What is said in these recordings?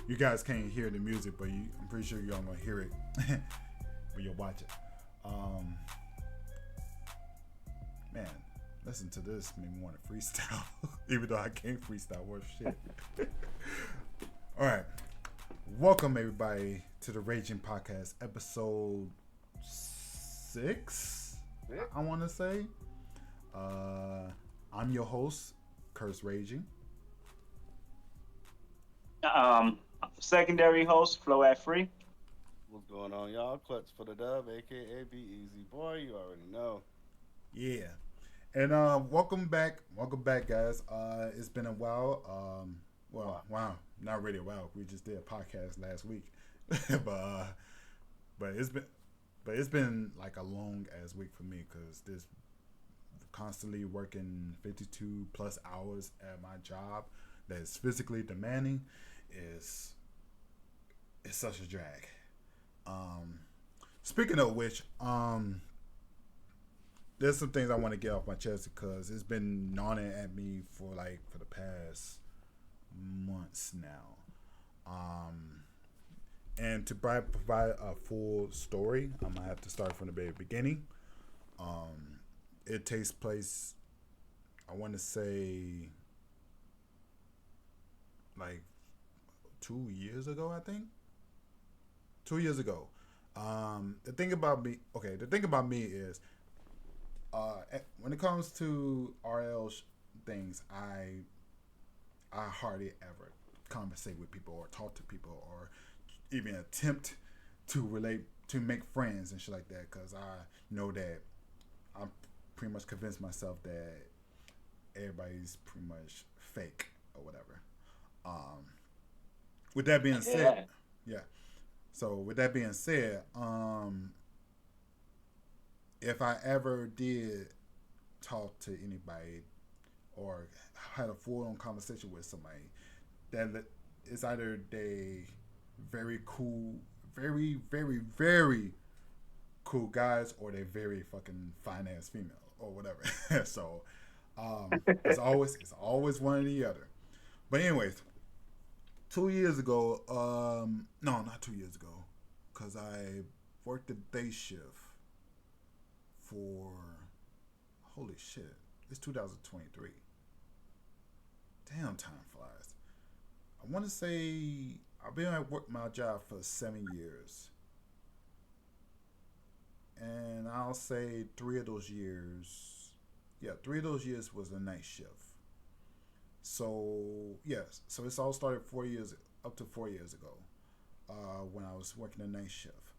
You guys can't hear the music, but I'm pretty sure y'all gonna hear it when you watch it. Um, man, listen to this made me want to freestyle, even though I can't freestyle worth shit. All right, welcome everybody to the Ragin podcast, episode 6. I want to say. I'm your host, Curse Raging. Secondary host, Flow at Free. What's going on, y'all? Clutch for the dub, aka Be Easy Boy. You already know. Yeah, and welcome back, guys. It's been a while. Wow, not really a while. We just did a podcast last week, but but it's been like a long ass week for me because this constantly working 52 plus hours at my job that is physically demanding is such a drag. Speaking of which, there's some things I want to get off my chest because it's been gnawing at me for the past months now. And to provide a full story, I'm gonna have to start from the very beginning. It takes place, I want to say, like 2 years ago, I think. 2 years ago. The thing about me is, when it comes to RL things, I hardly ever conversate with people or talk to people or even attempt to relate to make friends and shit like that because I know that I'm pretty much convinced myself that everybody's pretty much fake or whatever. With that being said, yeah. So with that being said, if I ever did talk to anybody or had a full-on conversation with somebody, that is either they very cool, very, very, very cool guys, or they very fucking fine ass female or whatever. So it's always one or the other. But anyways, 2 years ago, no, not 2 years ago, because I worked a day shift for, holy shit, it's 2023. Damn, time flies. I want to say I've been at work my job for 7 years. And I'll say 3 of those years was a night shift. So yes, so it's all started 4 years up to 4 years ago, when I was working a night shift.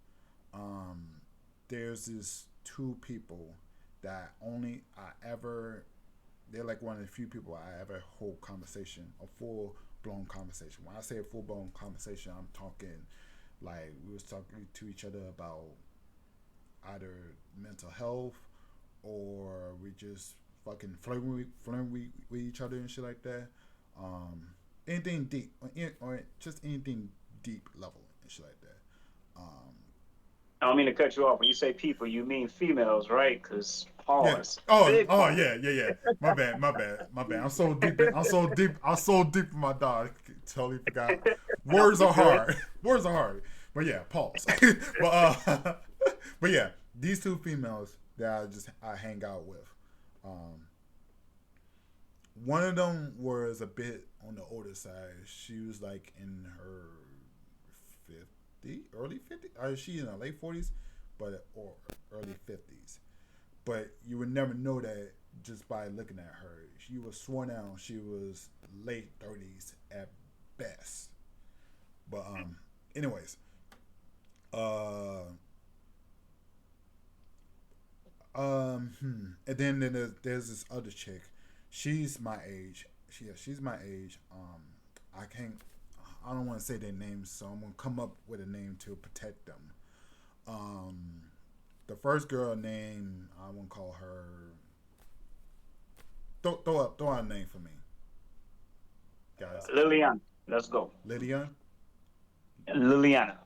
There's these two people that only I ever. They're like one of the few people I ever hold conversation, a full blown conversation. When I say a full blown conversation, I'm talking like we was talking to each other about either mental health or we just fucking flirting with each other and shit like that. Anything deep or just anything deep level and shit like that. I don't mean to cut you off. When you say people, you mean females, right? Because Yeah. pause. Oh, Big pause. yeah. My bad. I'm so deep in my dog. Totally forgot. No, Words you're are good. hard. Words are hard. But yeah, pause. but but yeah, these two females that I hang out with. Um, One of them was a bit on the older side. She was like in her 50, early 50s. She in her late 40s, or early 50s. But you would never know that just by looking at her. She was sworn down she was late 30s at best. But anyways, uh, and then there's this other chick. She's my age. She's my age. I can't. I don't want to say their names, so I'm gonna come up with a name to protect them. Um, the first girl name I want to call her. Throw out a name for me, guys. Liliana. Let's go. Lydia, Liliana.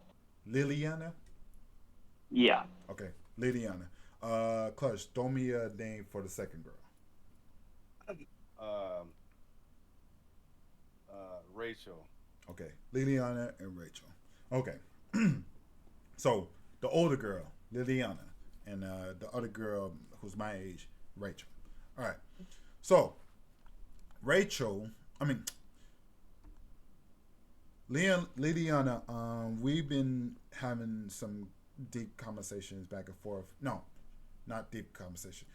Liliana. Yeah. Okay, Liliana. Clutch, throw me a name for the second girl. Um, Rachel. Okay, Liliana and Rachel. Okay, so the older girl, Liliana, and the other girl who's my age, Rachel. All right, so Rachel, I mean Liliana, we've been having some deep conversations back and forth. No, not deep conversation.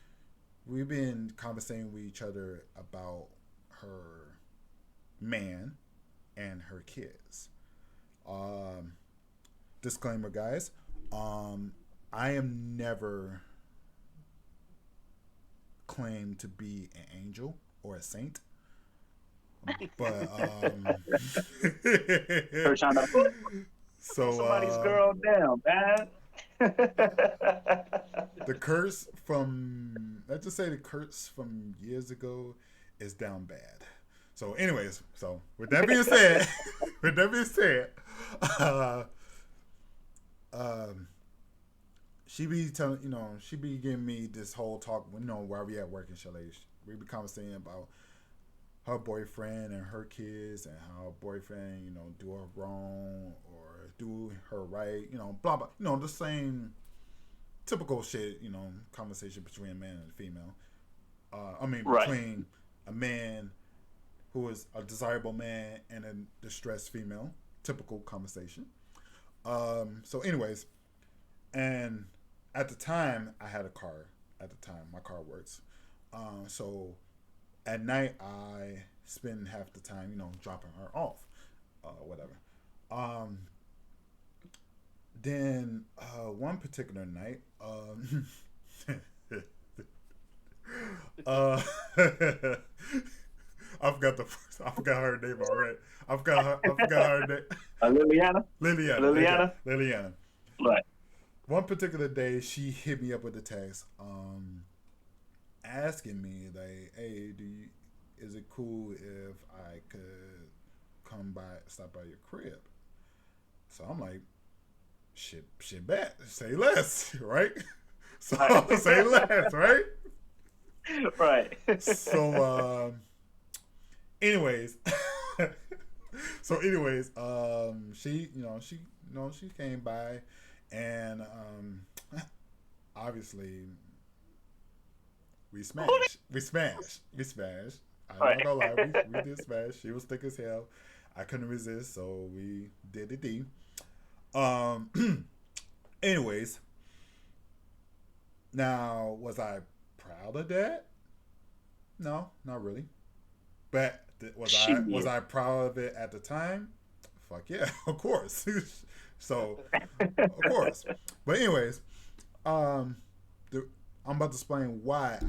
We've been conversating with each other about her man and her kids. Um, Disclaimer, guys. I am never claimed to be an angel or a saint, but Her trying to put so somebody's girl down, man. the curse from, let's just say the curse from years ago is down bad. So, anyways, so with that being said, with that being said, uh, um, she be telling, she be giving me this whole talk, while we at work and shit. Like, we be conversating about her boyfriend and her kids and how her boyfriend, do her wrong or do her right, blah blah, the same typical shit, conversation between a man and a female. Right. Between a man who is a desirable man and a distressed female. Typical conversation. So, anyways, and at the time, I had a car. At the time, my car works. So at night, I spend half the time, dropping her off, whatever. Um, then one particular night, uh, I forgot her name already. I forgot her name. Liliana? Liliana. Okay, Liliana? Liliana. Right. One particular day, she hit me up with a text, asking me like, "Hey, is it cool if I could stop by your crib?" So I'm like, shit, bet, say less, right? So Right. say less, right? Right. So, anyways, she came by, and obviously we smashed. We smashed. I'm Right. not gonna lie, we did smash. She was thick as hell. I couldn't resist, so we did the D. Anyways, now was I proud of that? No, not really. But was Shit. I proud of it at the time? Fuck yeah, of course. So of course. But anyways, um, the, I'm about to explain why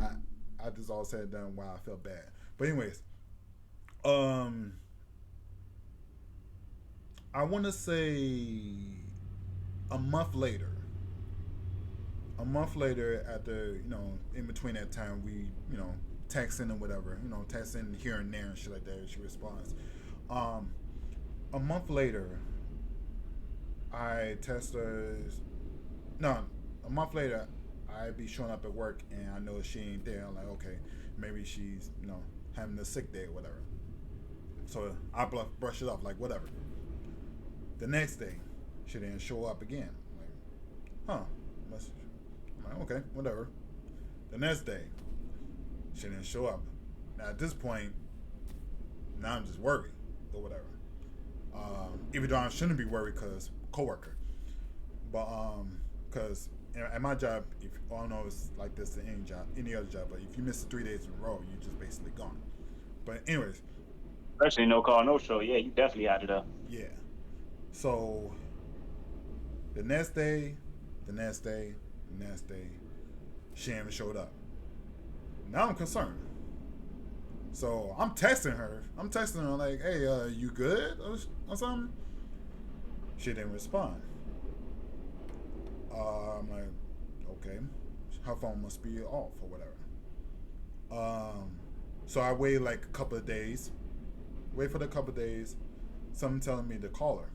I just all said and done why I felt bad. But anyways, um, I want to say a month later. A month later, after in between that time, we texting and whatever, texting here and there and shit like that. She responds. Um, a month later, I text her. No, a month later, I be showing up at work and I know she ain't there. I'm like, okay, maybe she's having a sick day or whatever. So I brush it off like whatever. The next day, she didn't show up again. I'm like, huh? I'm like, okay, whatever. The next day, she didn't show up. Now at this point, now I'm just worried or whatever. Even though I shouldn't be worried because coworker, but because at my job, if I don't know, it's like this in any job, any other job, but if you miss 3 days in a row, you're just basically gone. But anyways, Especially no call, no show. Yeah, you definitely had it up. yeah. So the next day, the next day, the next day, she haven't showed up. Now I'm concerned. So I'm texting her. I'm texting her like, "Hey, you good or something?" She didn't respond. I'm like, okay, her phone must be off or whatever. So I waited like a couple of days. Wait for the couple of days. Someone telling me to call her.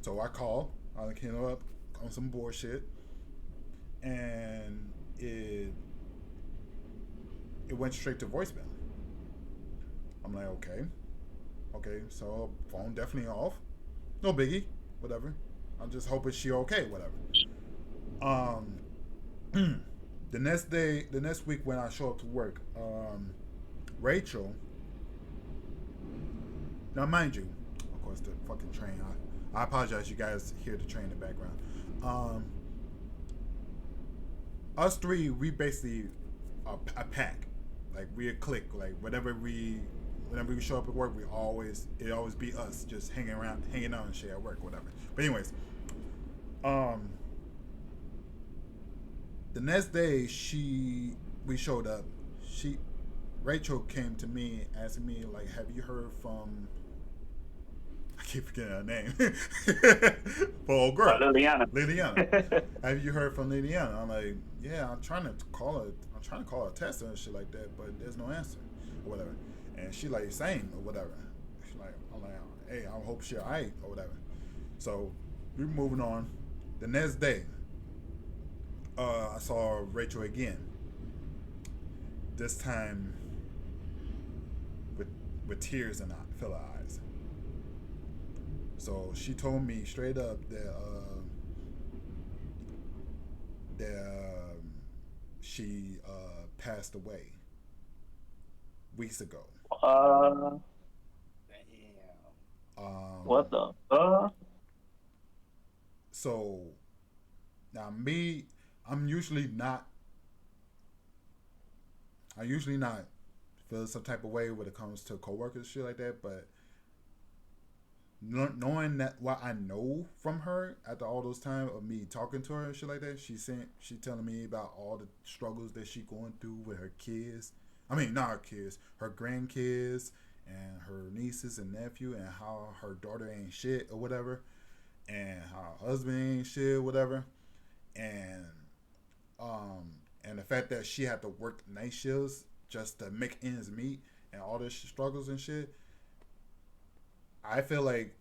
So I called. I came up on some bullshit, and it went straight to voicemail. I'm like, okay, Okay, so phone definitely off. No biggie. Whatever. I'm just hoping she okay. Whatever. Um, the next day, the next week when I show up to work, Rachel. Now, mind you, of course, the fucking train. I apologize. You guys hear the train in the background. Um, us three, we basically a pack. Like we a clique. Like whenever we show up at work, it always be us just hanging around, hanging out and shit at work, whatever. But anyways, um, the next day we showed up. She Rachel came to me asking me like, "Have you heard from?" I keep forgetting her name. For old girl, Liliana. Liliana. Have you heard from Liliana? I'm like, yeah, I'm trying to call her. I'm trying to call her, test her and shit like that, but there's no answer or whatever. And she like same or whatever. She like, I'm like, hey, I hope she alright or whatever. So we're moving on. The next day, I saw Rachel again. This time with tears in her eyes. So she told me straight up that she passed away weeks ago. Uh, Damn. what Um, the? so now me, I'm usually not. I usually not feel some type of way when it comes to coworkers, shit like that. But knowing that what I know from her after all those time of me talking to her and shit like that, she telling me about all the struggles that she going through with her kids. I mean, not her kids, her grandkids and her nieces and nephew, and how her daughter ain't shit or whatever, and how her husband ain't shit or whatever, and um and the fact that she had to work night shifts just to make ends meet and all this struggles and shit. I feel like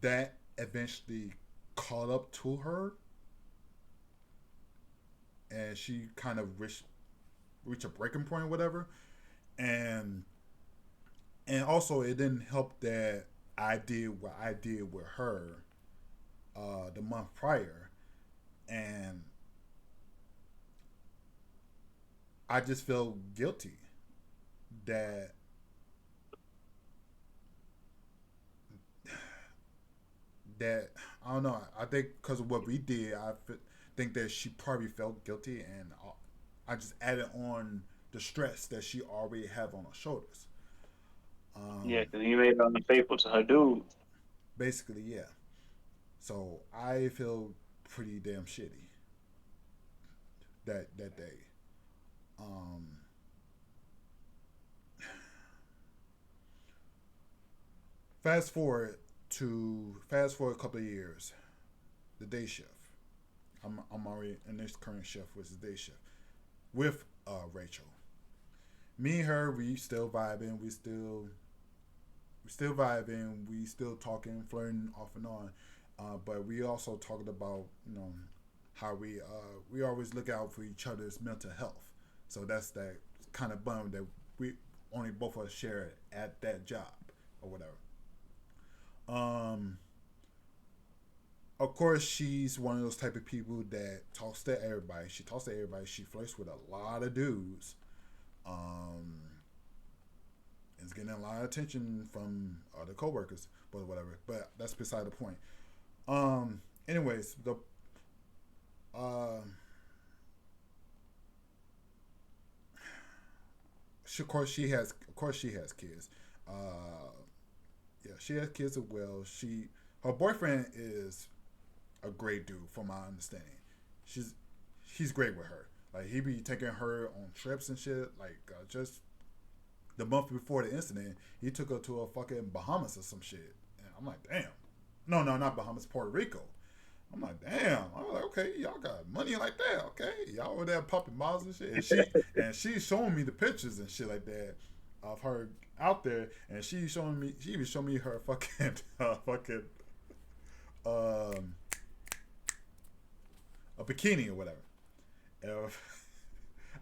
that eventually caught up to her, and she kind of reach a breaking point, or whatever. And also it didn't help that I did what I did with her the month prior, and I just feel guilty that I don't know. I think because of what we did, think that she probably felt guilty, and I just added on the stress that she already have on her shoulders. Yeah, Um, because you made her unfaithful to her dude. Basically, yeah. So I feel pretty damn shitty that day. Um, fast forward a couple of years, the day shift. I'm already in this current shift, which is day shift with Rachel. Me and her, we still vibing. We still vibing. We still talking, flirting off and on. But we also talking about how we always look out for each other's mental health. So that's that kind of bond that we only both of us share at that job or whatever. Um, of course, she's one of those type of people that talks to everybody. She talks to everybody. She flirts with a lot of dudes. Um, is getting a lot of attention from other coworkers, but whatever. But that's beside the point. Anyways, the uh, of course she has kids. Yeah, she has kids as well. Her boyfriend is a great dude, from my understanding. She's he's great with her. Like he be taking her on trips and shit. Like just the month before the incident, he took her to a fucking Bahamas or some shit. And I'm like, damn. No, not Bahamas, Puerto Rico. I'm like, damn. I'm like, okay, y'all got money like that. Okay, y'all over there popping bottles and shit. And she's showing me the pictures and shit like that of her out there, and she even showing me her fucking um a bikini or whatever. And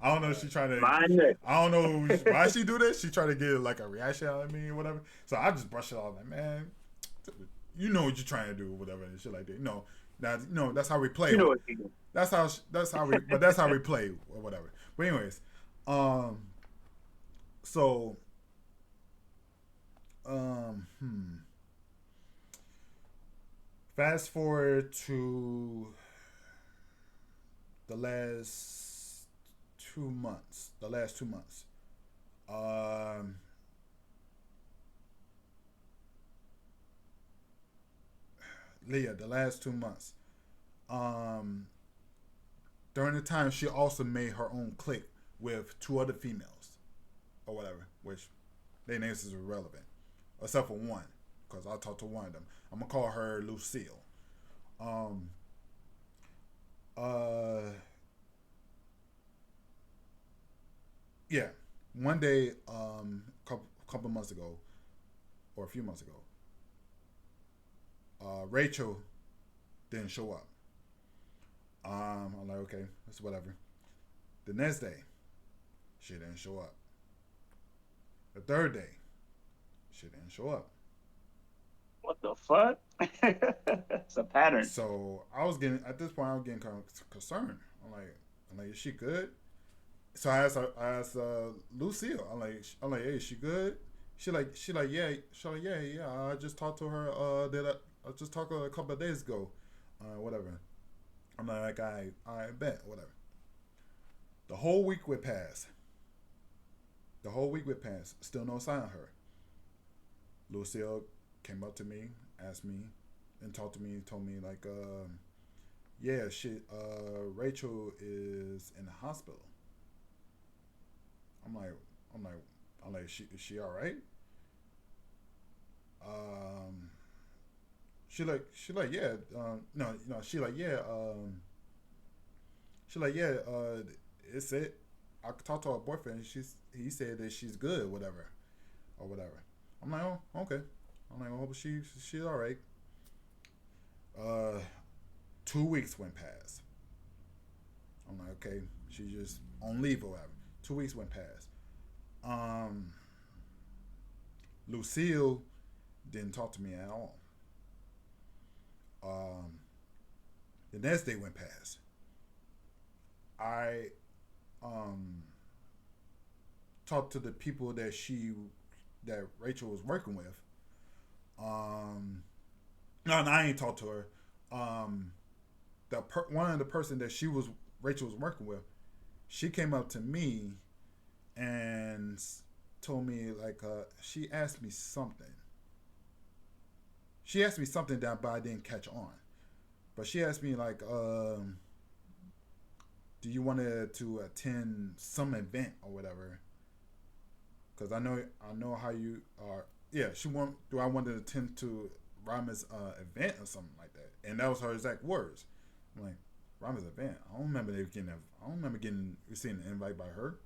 I don't know if she trying to. My nigga. I don't know why she do this. She try to get like a reaction out of me or whatever. So I just brush it off like, man, you know what you're trying to do or whatever and shit like that. That's how we play. You know what you do. That's how we play or whatever. But anyways, um, so, fast forward to the last 2 months. The last 2 months. Um, Leah, the last 2 months. Um, During the time, she also made her own clique with two other females or whatever, which their names is irrelevant, except for one, because I talked to one of them. I'm gonna call her Lucille. Um, uh, yeah, one day, couple months ago, or a few months ago, Rachel didn't show up. I'm like, okay, that's whatever. The next day, she didn't show up. The third day, she didn't show up. What the fuck? It's a pattern. So I was getting at this point, I was getting kind of concerned. I'm like, is she good? So I asked Lucille. I'm like, hey, is she good? Yeah. Yeah. I just talked to her. I just talked to her a couple of days ago. Whatever. I'm like, I bet, whatever. The whole week would pass. Still no sign of her. Lucille came up to me, asked me, and talked to me, told me like, yeah, Rachel is in the hospital. I'm like, is she all right? Um, she like, yeah, no, she like, yeah, it's it. I talked to her boyfriend. He said that she's good, whatever, or whatever. I'm like, oh, okay. I'm like, I hope she's all right. Uh, 2 weeks went past. I'm like, okay, she's just on leave or whatever. 2 weeks went past. Um, Lucille didn't talk to me at all. Um, the next day went past. I talked to the people that Rachel was working with. No, I ain't talked to her. One of the person that Rachel was working with, she came up to me and told me like she asked me something. She asked me something that but I didn't catch on. But she asked me like, do you want to attend some event or whatever? Because I know how you are. Yeah, do I want to attend to Rama's event or something like that? And that was her exact words. I'm like, Rama's event. I don't remember receiving an invite by her.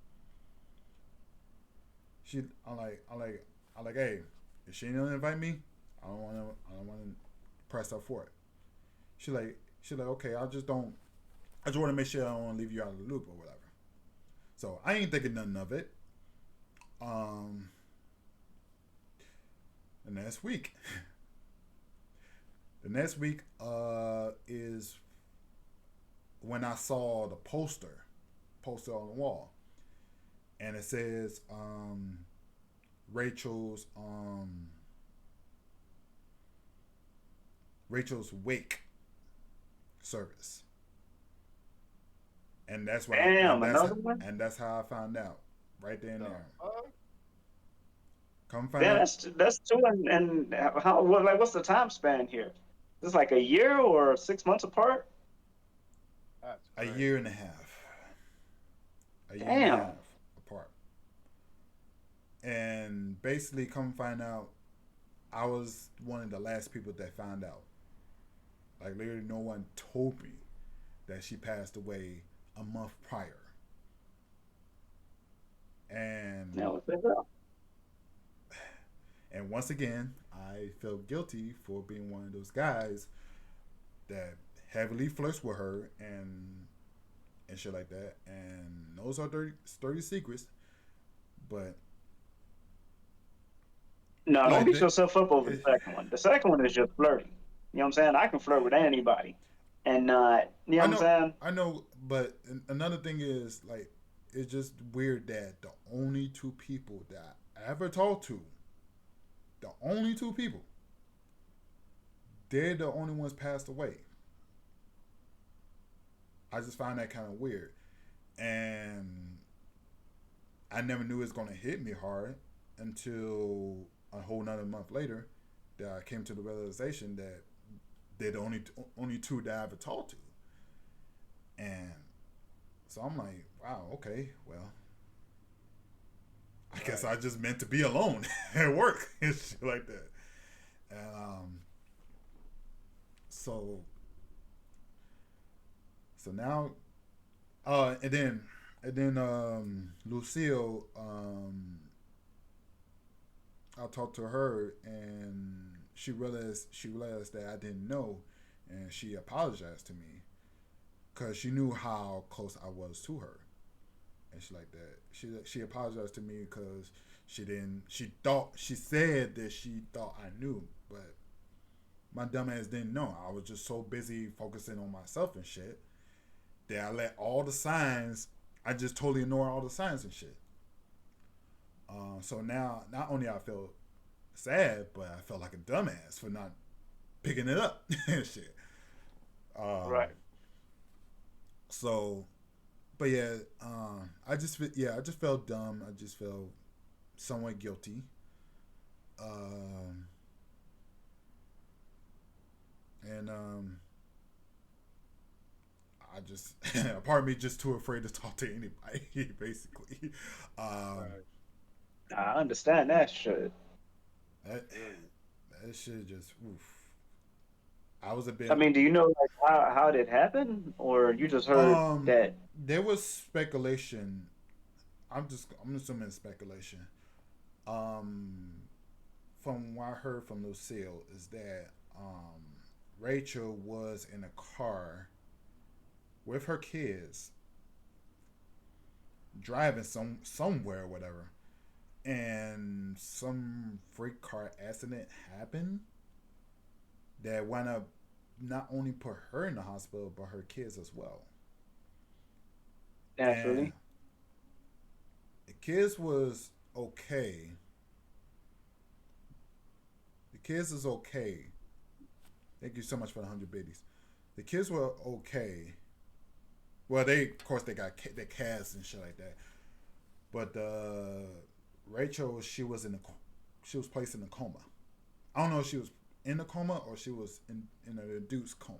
I'm like, hey, if she didn't invite me, I don't want to press up for it. She like, okay, I just want to make sure I don't want to leave you out of the loop or whatever. So I ain't thinking nothing of it. The next week, is when I saw the poster on the wall, and it says Rachel's wake service, and that's why. Damn, another one. And that's how I found out right there and there. Come find Damn, out. that's two and how what like what's the time span here? Is this like a year or 6 months apart? That's A crazy. year and a half. A year and a Damn. half apart. And basically, come find out, I was one of the last people that found out. Like, literally, no one told me that she passed away a month prior. And Now what the hell? and once again, I feel guilty for being one of those guys that heavily flirts with her and shit like that. And those are dirty secrets. But No, don't like beat yourself up over the second one. The second one is just flirting. You know what I'm saying? I can flirt with anybody, and you know I what I'm know, saying? I know, but another thing is like it's just weird that the only two people that I ever talked to, the only two people, they're the only ones passed away. I just find that kind of weird, and I never knew it was gonna hit me hard until a whole nother month later that I came to the realization that they're the only two that I ever talked to, and so I'm like, wow, okay, well, I guess I just meant to be alone at work and shit like that. And so now, and then Lucille, I talked to her and she realized that I didn't know, and she apologized to me because she knew how close I was to her and shit like that. She apologized to me because she didn't. She said that she thought I knew, but my dumb ass didn't know. I was just so busy focusing on myself and shit that I let all the signs. I just totally ignore all the signs and shit. So now, not only I feel sad, but I felt like a dumbass for not picking it up and shit. Um, Right. so, but yeah, I just felt dumb. I just felt somewhat guilty. Um, and I just, a part of me just too afraid to talk to anybody, basically. Um, Right. I understand that shit. that, that shit just, oof. I was a I bit, mean, do you know like how did it happen, or you just heard that? there was speculation. I'm assuming speculation. Um, from what I heard from Lucille is that Rachel was in a car with her kids driving somewhere or whatever, and some freak car accident happened that wound up not only put her in the hospital but her kids as well. And Naturally. the kids was okay. The kids is okay. Thank you so much for the 100 biddies. The kids were okay. Well, of course they got their cast and shit like that. But Rachel, she was placed in a coma. I don't know if she was in a coma or she was in a reduced coma,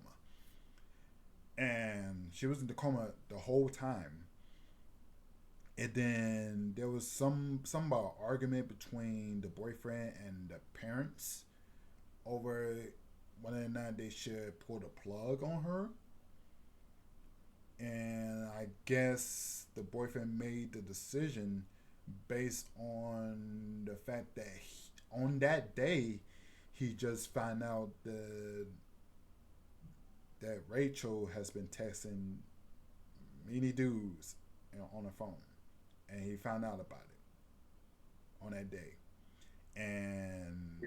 and she was in the coma the whole time. And then there was some about argument between the boyfriend and the parents over whether or not they should pull the plug on her. And I guess the boyfriend made the decision based on the fact that on that day he just found out that Rachel has been texting many dudes on her phone, and he found out about it on that day, and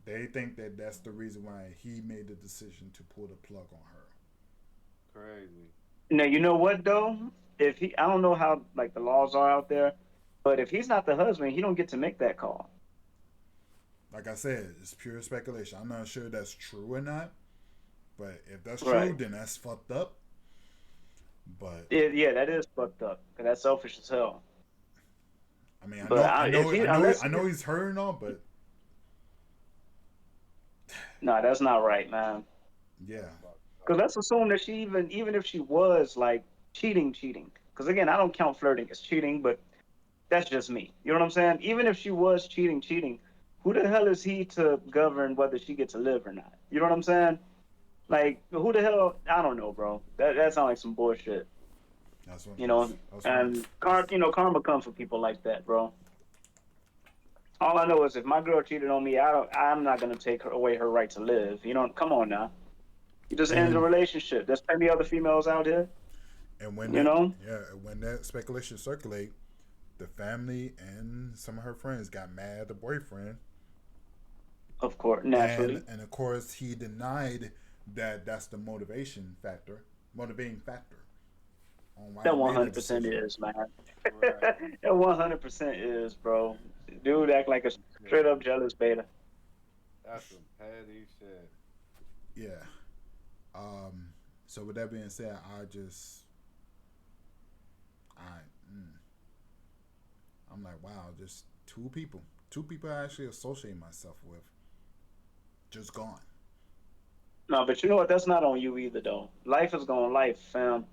they think that that's the reason why he made the decision to pull the plug on her. Crazy. Now you know what though? If he, I don't know how like the laws are out there, but if he's not the husband, he don't get to make that call. Like I said, it's pure speculation. I'm not sure that's true or not, but if that's true, Right. then that's fucked up. But Yeah, that is fucked up. 'Cause that's selfish as hell. I mean, But if he, I unless know he's hurt and all, but no, that's not right, man. yeah, Because let's assume that she even if she was like cheating. Because again, I don't count flirting as cheating, but that's just me. You know what I'm saying? Even if she was cheating, who the hell is he to govern whether she gets to live or not? You know what I'm saying? Like, who the hell? I don't know, bro. That sounds like some bullshit. that's what You know, that's what and that's, karma comes for people like that, bro. All I know is if my girl cheated on me, I'm not gonna take her away her right to live. You know, come on now. You just ended a and relationship. There's plenty other females out here. And when You that know, when that speculation circulate, the family and some of her friends got mad at the boyfriend, of course, naturally, and of course he denied that that's the motivating factor on why that he made that 100% decision. is, man. Right. That 100% is, bro. Dude act like a straight up Shit. jealous beta. That's some petty shit. Yeah. Um. So with that being said, I mm, I'm like, wow, just two people I actually associate myself with, just gone. No, but you know what? That's not on you either, though. Life is going life, fam.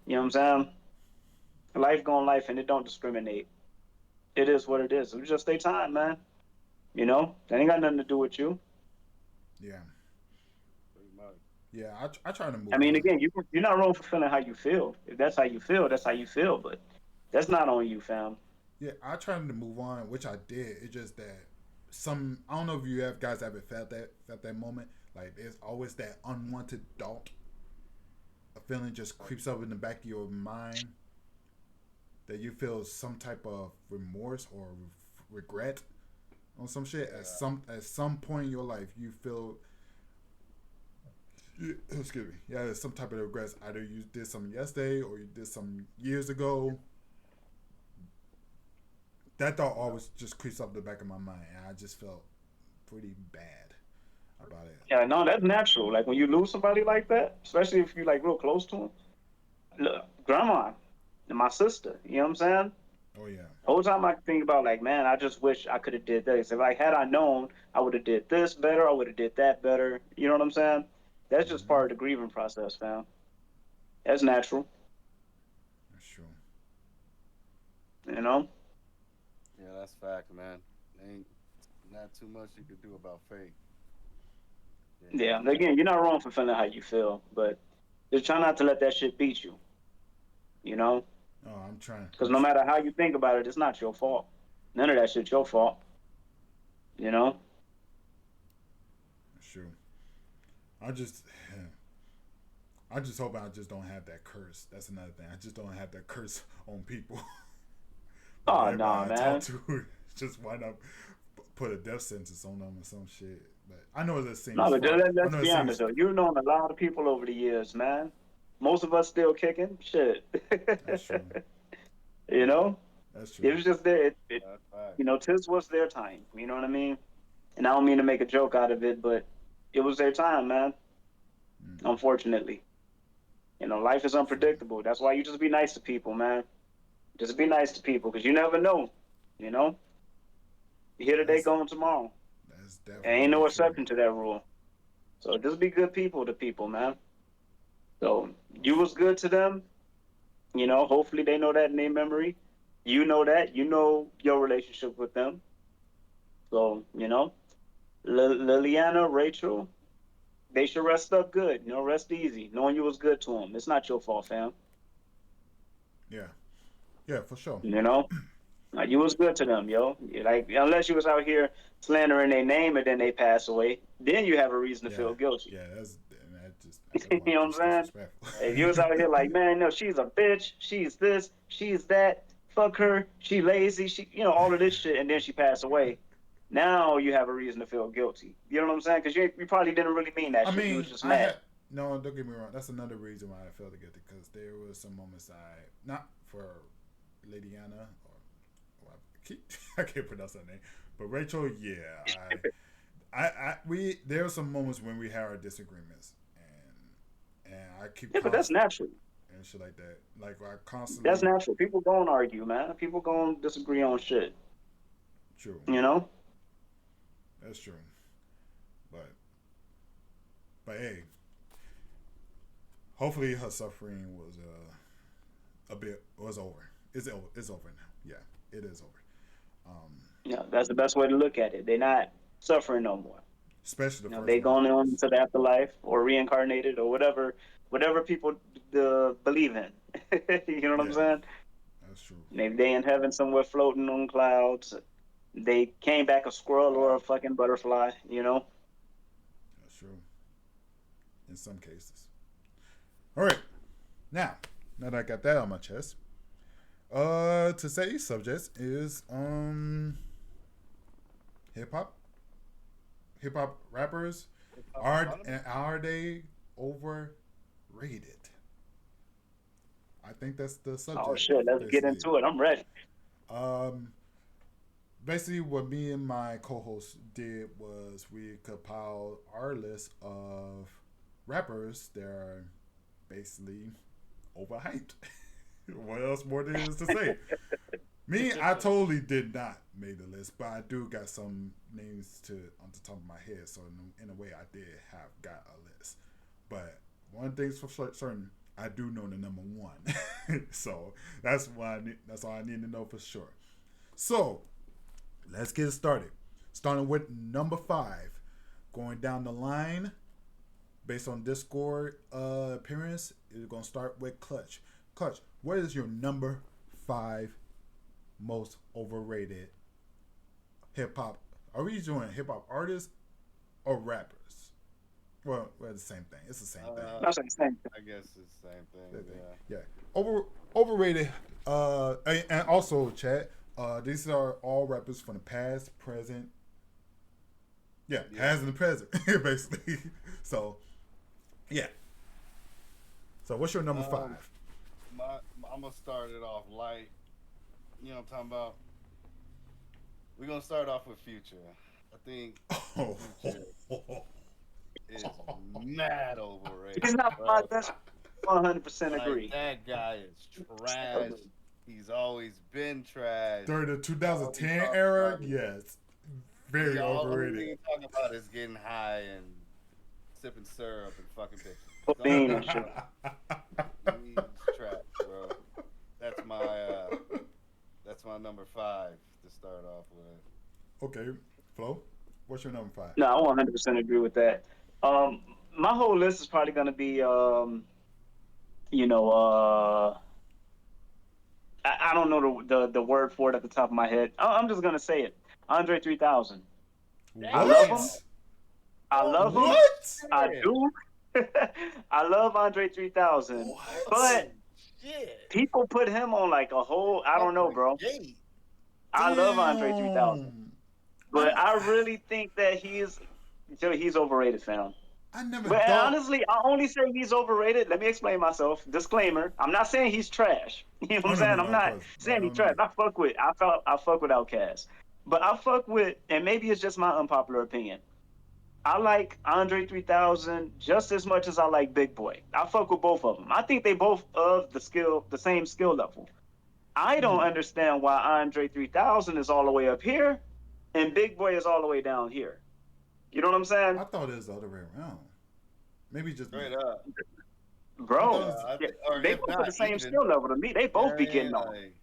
You know what I'm saying? Life going life, and it don't discriminate. It is what it is. It was just their time, man. You know, that ain't got nothing to do with you. Yeah. Pretty much. Yeah. I try to I move mean, on. again, you're not wrong for feeling how you feel. If that's how you feel, that's how you feel. But that's not on you, fam. Yeah, I tried to move on, which I did. It's just that some I don't know if you have guys ever felt that moment. Like there's always that unwanted thought, a feeling just creeps up in the back of your mind that you feel some type of remorse or regret on some shit. Yeah. At some point in your life, you feel excuse me, yeah, there's some type of regrets. Either you did something yesterday or you did some years ago. That thought Yeah. always just creeps up the back of my mind, and I just felt pretty bad about it. Yeah, no, that's natural. Like when you lose somebody like that, especially if you're like real close to them. Look, grandma, and my sister. You know what I'm saying? Oh yeah. Whole time I think about like, man, I just wish I could have did this. If like had I known, I would have did this better. I would have did that better. You know what I'm saying? That's just Mm-hmm. part of the grieving process, fam. That's natural. That's true. You know? Yeah, that's fact, man. Ain't not too much you could do about fate. Yeah, Yeah. just Again, you're not wrong for feeling how you feel, but just try not to let that shit beat you. You know? Oh, I'm trying. Because no matter how you think about it, it's not your fault. None of that shit's your fault. You know? That's true. I just, I just hope I just don't have that curse. That's another thing. I just don't have that curse on people. Like Oh everybody nah, I talk man. to, just wind up put a death sentence on them or some shit. But I know that No, seems but far. I let's know it be honest seems. though. You've known a lot of people over the years, man. Most of us still kicking. Shit. That's true. You know? That's It true. was just there. that's fact. Tis was their time. You know what I mean? And I don't mean to make a joke out of it, but it was their time, man. Mm, Unfortunately. Life is true. unpredictable. That's why you just be nice to people, man. Just be nice to people because you never know. You know? You here today, That's gone tomorrow. that's There ain't definitely no true. exception to that rule. So just be good people to people, man. So you was good to them. Hopefully they know that in their memory. You know that. You know your relationship with them. So, Liliana, Rachel, they should rest up good. Rest easy, knowing you was good to them. It's not your fault, fam. Yeah. Yeah, for sure. You know, like you was good to them, yo. Like unless you was out here slandering their name and then they pass away, then you have a reason to Yeah. feel guilty. Yeah, that You one know what I'm just saying? disrespectful. If you was out here like, man, no, she's a bitch, she's this, she's that, fuck her, she lazy, all of this shit, and then she passed away. Now you have a reason to feel guilty. You know what I'm saying? Because you probably didn't really mean that I shit. You was mean, just I mad. had no. Don't get me wrong. That's another reason why I felt together because there was some moments I not for Lady Anna or I, keep, I can't pronounce her name, but Rachel. Yeah, we there were some moments when we had our disagreements and I keep Yeah, but that's constant natural. and shit like that. Like I That's constantly natural. People gonna argue, man. People gonna disagree on shit. true. You know? That's true. But hey, hopefully her suffering was a bit was over. It's over. It's over now. Yeah, it is over. Um, Yeah, that's the best way to look at it. They're not suffering no more. especially the first They one. going on into the afterlife or reincarnated or whatever people believe in. You know what I'm Yeah, saying? that's true. Maybe they in heaven somewhere floating on clouds. They came back a squirrel or a Fact. fucking butterfly. That's true. In some cases. All right. Now, now that I got that on my chest, today's subject is hip hop. Hip hop rappers are they overrated? I think that's the Oh subject. shit, let's get Basically, into it. I'm ready. um, basically what me and my co-host did was we compiled our list of rappers that are basically overhyped. What else more there is to say? Me, I totally did not make the list, but I do got some names to on the top of my head. So in a way, I did have got a list. But one thing's for certain, I do know the number one. So that's why that's all I need to know for sure. So let's get started. Starting with number 5, going down the line based on Discord appearance, is gonna start with Clutch. Clutch, what is your number 5 most overrated hip hop? Are we doing hip hop artists or rappers? Well, the same thing. It's the same thing. That's the same thing. I guess it's the same thing. Yeah. Overrated. And also, chat. These are all rappers from the past, present. Yeah, past and the present, basically. So, yeah. So, what's your number 5? I'm gonna start it off light. You know what I'm talking about? We're gonna start off with Future. I think Oh. Future is mad overrated. He's not bro. my best. 100% Like, agree. that guy is trash. He's always been trash. During the 2010 All he era, talks about yes. Very all overrated. he talking about is getting high and sipping syrup and fucking bitches. Codeine and shit. He's trash, bro. That's my number 5 to start off with. Okay, Flo, what's your number 5? No, I 100% agree with that. My whole list is probably gonna be, you know, I don't know the word for it at the top of my head. I'm just gonna say it. Andre 3000. I love him. I love him. What? I do. I love Andre 3000. What? But Shit. people put him on like a whole, I don't know, bro. Gate. I love Andre 3000. Damn. But I really think that he's overrated, fam. I never But thought. honestly, I only say he's overrated. Let me explain myself. Disclaimer: I'm not saying he's trash. You know what I'm saying? I'm not saying he's trash. I fuck with Outkast, but I fuck with, and maybe it's just my unpopular opinion. I like Andre 3000 just as much as I like Big Boy. I fuck with both of them. I think they both of the same skill level. I don't understand why Andre 3000 is all the way up here, and Big Boy is all the way down here. You know what I'm saying? I thought it was the other way around. Maybe just Straight up. Bro, Or they if both not, at the same even- skill level to me. They both be getting off. like,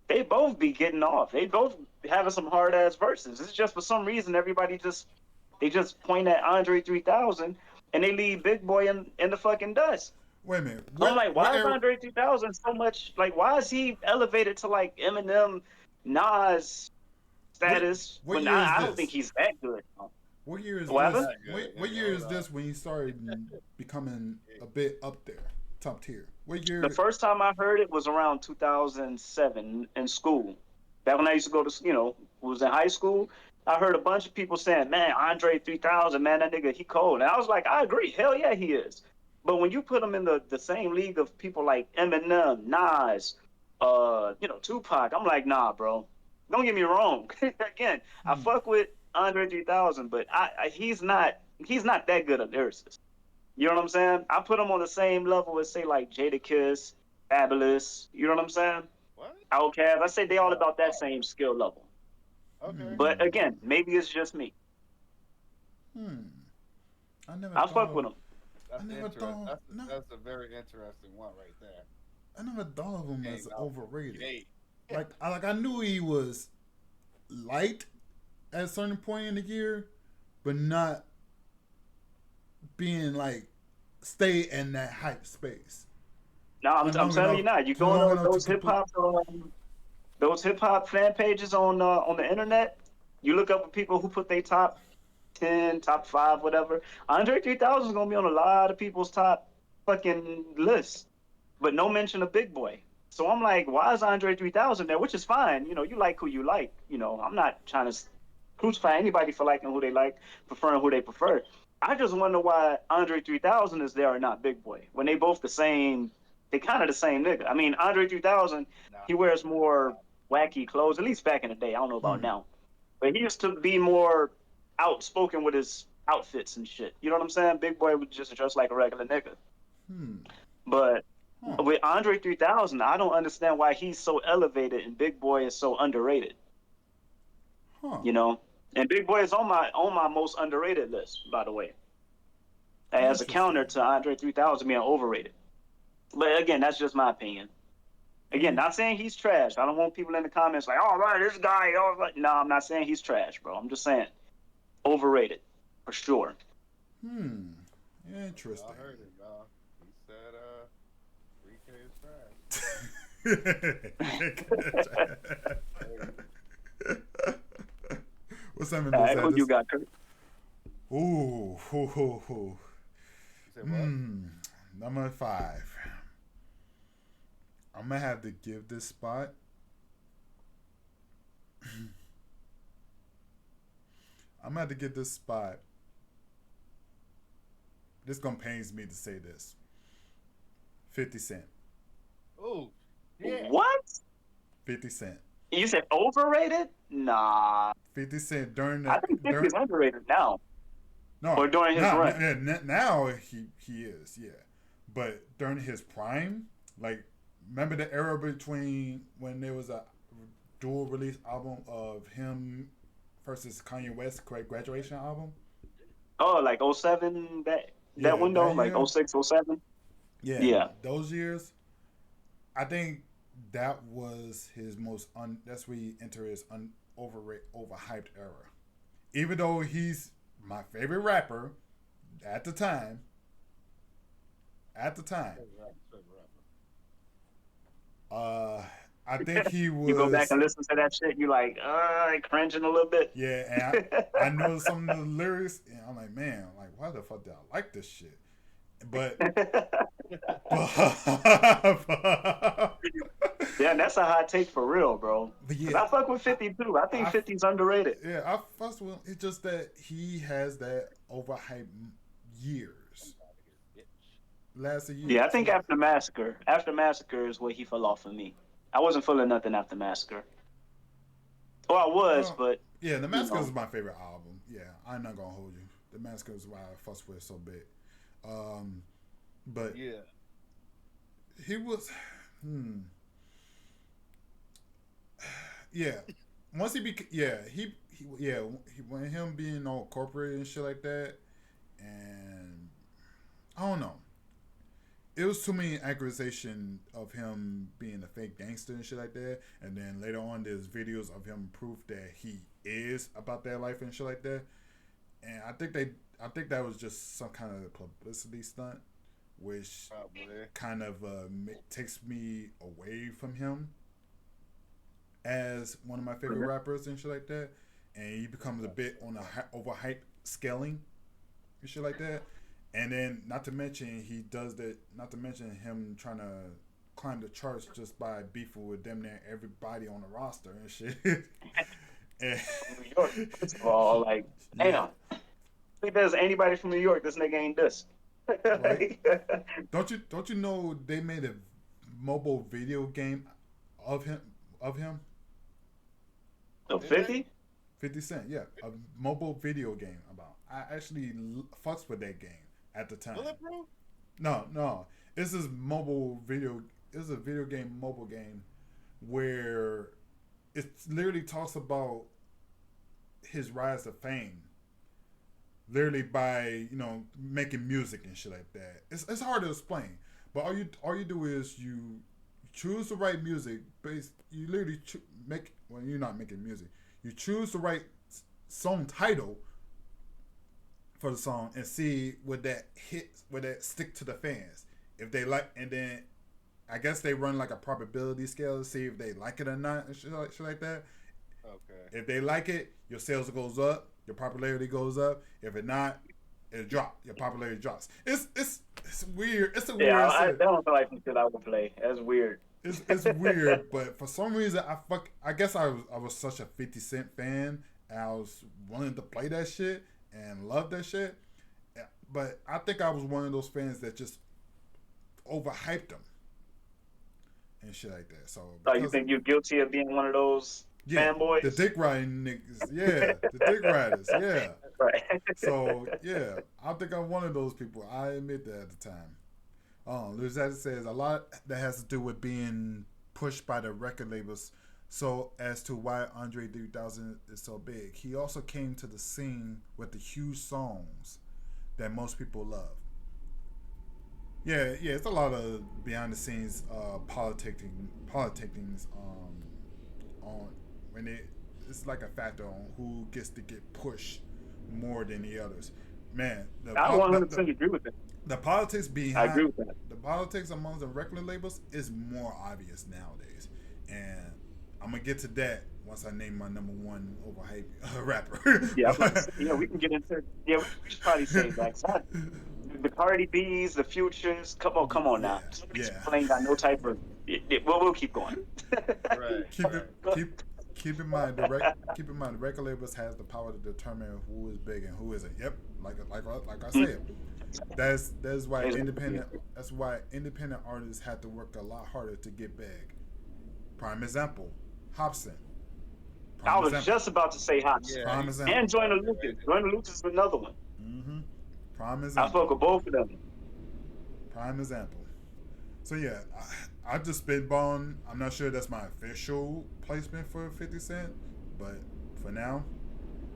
They both be getting off. They both having some hard ass verses. It's just for some reason everybody just point at Andre 3000 and they leave Big Boy in the fucking dust. wait a minute. I'm like, why is Andre 3000 so much like? Why is he elevated to like Eminem, Nas status What when year is I don't this? think he's that good? What year is What this? happened? What year is this when you started becoming a bit up there, top tier? What year? The first time I heard it was around 2007 in school. Back when I used to go to, was in high school. I heard a bunch of people saying, man, Andre 3000, man, that nigga, he cold. And I was like, I agree. Hell yeah, he is. But when you put him in the same league of people like Eminem, Nas, Tupac, I'm like, nah, bro. Don't get me wrong. Again, I fuck with Andre 3000, but he's not that good a lyricist. You know what I'm saying? I put him on the same level as, say, like Jadakiss, Fabulous. You know what I'm saying? what? Outkast. I say they all about that same skill level. Okay. But again, maybe it's just me. I fuck with him. That's I never interesting. thought- no. That's a very interesting one right there. I never thought of him as Game out. overrated. Gate. I knew he was light at a certain point in the year, but not being like stay in that hype space. No, I'm telling you now. You go long on enough those to hip hop fan pages on the internet. You look up people who put their top 10, top 5, whatever. Andre 3000 is gonna be on a lot of people's top fucking lists. but no mention of Big Boy. So I'm like, why is Andre 3000 there? Which is fine. You know, you like who you like. You know, I'm not trying to crucify anybody for liking who they like, preferring who they prefer. I just wonder why Andre 3000 is there and not Big Boy when they both the same. They kind of the same nigga. I mean, Andre 3000, Nah, he wears more wacky clothes. At least back in the day. I don't know about Hmm. now, but he used to be more outspoken with his outfits and shit. You know what I'm saying? Big Boy would just dress like a regular nigga. Hmm. But Huh. with Andre 3000, I don't understand why he's so elevated and Big Boy is so underrated. Huh. You know, and Big Boy is on my most underrated list, by the way, as a counter Interesting. to Andre 3000 being overrated. But again, that's just my opinion. Again, In- not saying he's trash. I don't want people in the comments like, "Oh, right, this guy." Oh, like, no, I'm not saying he's trash, bro. I'm just saying overrated for sure. Hmm. y'all Interesting. heard it, y'all. He said, 3K is trash. Hey, What's that, All Mendoza? right, who you got, Kurt? Ooh, hoo, hoo, hoo. you said what? Number 5. I'm gonna have to give this spot. I'm gonna have to give this spot. This gonna pains me to say this. 50 Cent. Oh, yeah. What? 50 Cent. You said overrated? Nah, 50 Cent during I the think 50 during is underrated now, no or during his now run. now he is, yeah, but during his prime, like, remember the era between when there was a dual release album of him versus Kanye West graduation album. Oh, like '07, that Yeah, window, that like year. '06, '07. Yeah, Yeah. those years. I think that was his most that's where he entered his overhyped era. Even though he's my favorite rapper at the time, at the time, Favorite rapper, favorite rapper. uh, I think he You go back was, and listen to that shit, you like, cringing a little bit. yeah, and I know some of the lyrics, and I'm like, man, I'm like, why the fuck did I like this shit? But but, Yeah, that's a hot take for real, bro. but Cause yeah, I fuck with 50 too. I think I 50's underrated. yeah, I fuss with him. It's just that he has that overhyped years, last of Yeah, I years. think Yeah, after massacre is where he fell off for me. I wasn't feeling nothing after massacre. Or I was, well, but yeah. The you Massacre is know, my favorite album. Yeah, I'm not gonna hold you. The Massacre is why I fuss with it so big. Um, but Yeah. he was, hmm, yeah. Once he yeah, yeah, when him being all corporate and shit like that, and I don't know. It was too many accusation of him being a fake gangster and shit like that. And then later on, there's videos of him proof that he is about that life and shit like that. And I think that was just some kind of publicity stunt, which Probably. kind of takes me away from him as one of my favorite rappers and shit like that. And he becomes a bit on a overhyped scaling and shit like that. And then, not to mention, he does that. Not to mention him trying to climb the charts just by beefing with damn near everybody on the roster and shit. And, from New York, first of all, like, yeah, damn, if there's anybody from New York, this nigga ain't this. right. Don't you know they made a mobile video game of him of him? So Did they? 50? 50 Cent, yeah, a mobile video game about. I actually fucks with that game at the time. Bulletproof? No, no. This is mobile video. This is a video game, mobile game, where it literally talks about his rise to fame, literally by making music and shit like that. It's hard to explain, but all you do is you choose the right music. You literally make when you're not making music. You choose the right song title for the song and see would that stick to the fans if they like, and then I guess they run like a probability scale to see if they like it or not and shit like that. Okay. If they like it, your sales goes up, your popularity goes up. If it not, it dropped. Your popularity drops. It's weird. It's a Yeah, weird. I don't feel like some shit I would play. That's weird. It's weird, but for some reason I guess I was such a 50 Cent fan and I was willing to play that shit and love that shit. But I think I was one of those fans that just overhyped him and shit like that. So So you think you're guilty of being one of those fanboys? the dick riding niggas, yeah, the dick riders, yeah. Right. So yeah, I think I'm one of those people. I admit that at the time. Lizette says a lot that has to do with being pushed by the record labels. So as to why Andre 3000 is so big, he also came to the scene with the huge songs that most people love. Yeah, it's a lot of behind the scenes politicking on when it's like a factor on who gets to get pushed more than the others. Man, I 100% agree with that. the politics I behind agree with that. the politics among the record labels is more obvious nowadays, and I'm gonna get to that once I name my number one overhyped rapper. Yeah, we can get into. Yeah, we should probably say that. The Cardi B's, the Futures. Come on now. Yeah. Ain't got no type of. We'll keep going. Right. Keep in mind the record labels has the power to determine who is big and who isn't. Yep, like I said, that's why independent artists have to work a lot harder to get big. Prime example, Hobson. I was just about to say Hobson. Yeah. Prime example. And Joyner Lucas. Joyner Lucas is another one. Mm-hmm. Prime I example. spoke with both of them. Prime example. So yeah, I just spitballing. I'm not sure that's my official placement for 50 Cent, but for now,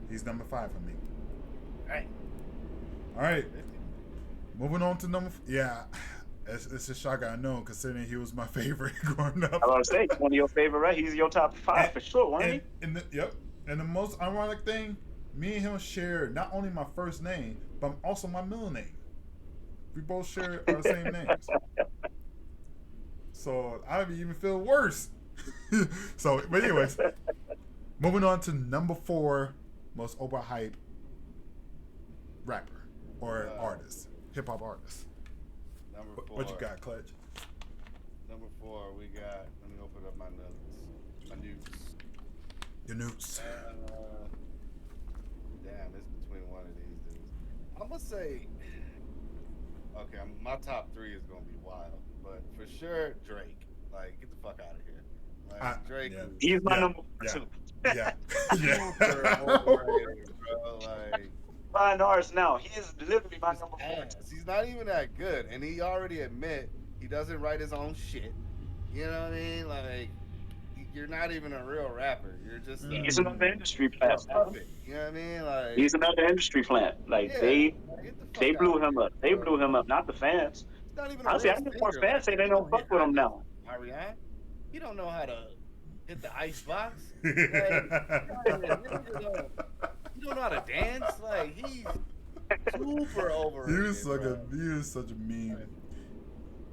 he's number 5 for me. Right. All right. Moving on to it's a shock I know considering he was my favorite growing up. I was going to say, one of your favorite, right? He's your top 5 for sure, wasn't he? And the most ironic thing, me and him share not only my first name, but also my middle name. We both share our same names. So I even feel worse. But anyways, moving on to number 4 most overhyped rapper or artist, hip hop artist. Number 4. What you got, Clutch? Number 4, we got. Let me open up my notes. My notes. Your notes. Damn, it's between one of these dudes. I'm gonna say. Okay, my top 3 is gonna be wild, but for sure Drake. Like, get the fuck out of here. Like, Drake. Yeah. He's my number 2. Yeah. Super overrated, bro. Like, Fine artist now. He is literally my number 4. he's not even that good, and he already admit he doesn't write his own shit. You know what I mean? Like, you're not even a real rapper. You're just He's another industry plant. You know what I mean? Like, He's another industry plant. Like yeah, they blew him up. They blew him up, not the fans. He's not even Honestly, I think more fans say they don't fuck with him now. Marianne, he don't know how to hit the ice box. You don't know how to dance. Like, he's super overrated. He was such a meme.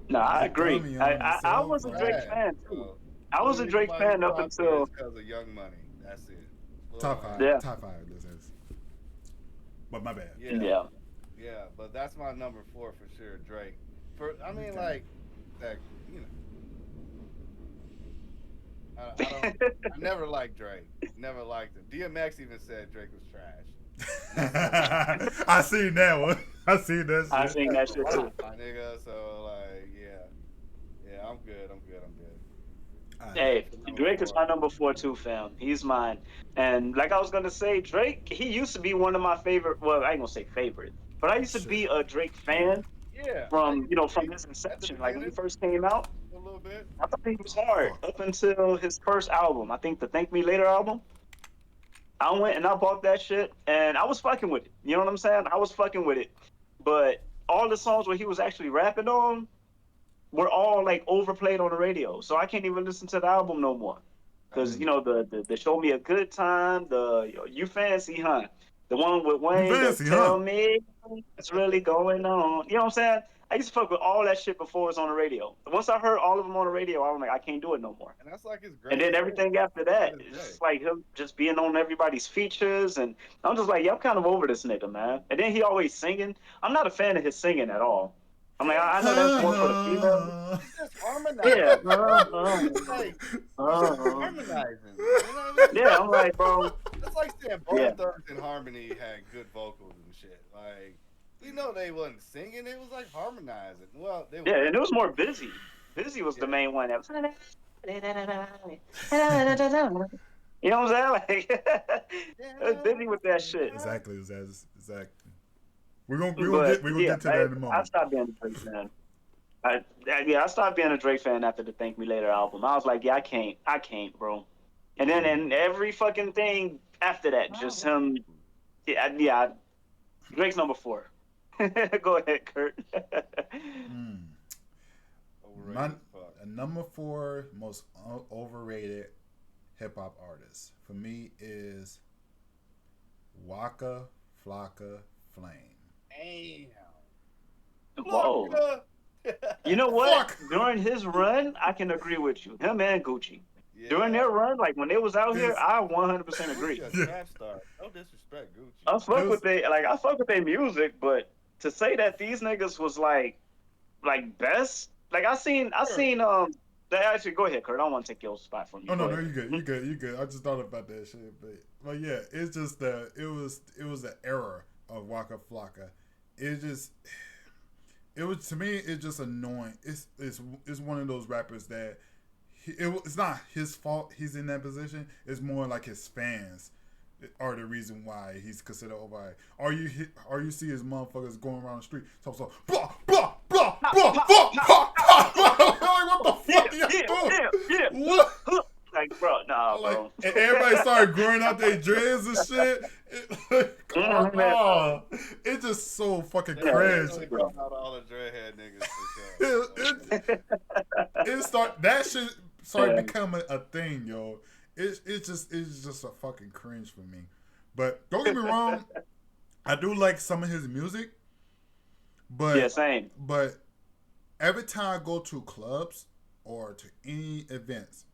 No, I agree. I was a Drake fan too. I was a Drake fan up until because of Young Money. That's it. Top 5. Yeah. Top 5. This is. But my bad. Yeah. Yeah, but that's my number 4 for sure, Drake. I never liked Drake. Never liked him. DMX even said Drake was trash. I seen that one. I seen that shit. I seen that shit too. My nigga, so like, yeah, I'm good. Hey, Drake is my number 4 too, fam. He's mine. And like I was gonna say, Drake, he used to be one of my favorite. Well, I ain't gonna say favorite, but I used to be a Drake fan. Yeah. From his inception, like when he first came out. A little bit. I thought he was hard up until his first album. I think the Thank Me Later album. I went and I bought that shit, and I was fucking with it. You know what I'm saying? I was fucking with it. But all the songs where he was actually rapping on were all like overplayed on the radio. So I can't even listen to the album no more. Because, the Show Me a Good Time, You Fancy, huh? The one with Wayne, Tell Me What's Really Going On. You know what I'm saying? I used to fuck with all that shit before it was on the radio. Once I heard all of them on the radio, I was like, I can't do it no more. And that's like his And then greatest everything hit after to that, this it's day. just like him just being on everybody's features, and I'm just like, yeah, I'm kind of over this nigga, man. And then he always singing. I'm not a fan of his singing at all. I'm like, I know that's more for the female. He's just harmonizing. Yeah. It's like he's just harmonizing. You know what I mean? Yeah, I'm like, bro. That's like saying Bone Yeah. Thugs and Harmony had good vocals and shit. Like, we know they wasn't singing; it was like harmonizing. Well, they Yeah, were. and it was more busy. Busy was the main one. That was, you know what I'm saying? Like, I was busy with that shit. Exactly. We're gonna But, get to that in a I moment. stopped being a Drake fan. I stopped being a Drake fan after the Thank Me Later album. I was like, yeah, I can't, bro. And then and every fucking thing after that, just him. Yeah. Drake's number 4. Go ahead, Kurt. Overrated My as fuck. number 4 most overrated hip hop artist for me is Waka Flocka Flame. Damn. Whoa. Flocka. You know what? Fuck. During his run, I can agree with you. Him and Gucci. Yeah. During their run, like when they was out here, Yes. I 100% agree. Gucci a trap star. No disrespect, Gucci. I fuck It with I fuck with their music, but to say that these niggas was like best, like I seen they actually go ahead, Kurt. I don't want to take your spot from you. Oh no, Go no, ahead. you good. I just thought about that shit, but yeah, it's just it was the era of Waka Flocka. It was to me, it's just annoying. It's one of those rappers that it's not his fault he's in that position. It's more like his fans are the reason why he's considered overrated. Or you see his motherfuckers going around the street, so blah blah blah blah blah blah. Like, what the fuck are you doing? What? Like, bro, nah, Like, bro. and everybody started growing out their dreads and shit. It's just so fucking cringe. Really brought out all the dreadhead niggas for sure. That shit started becoming a thing, yo. It's just a fucking cringe for me. But don't get me wrong, I do like some of his music. But Yeah, same. But every time I go to clubs or to any events,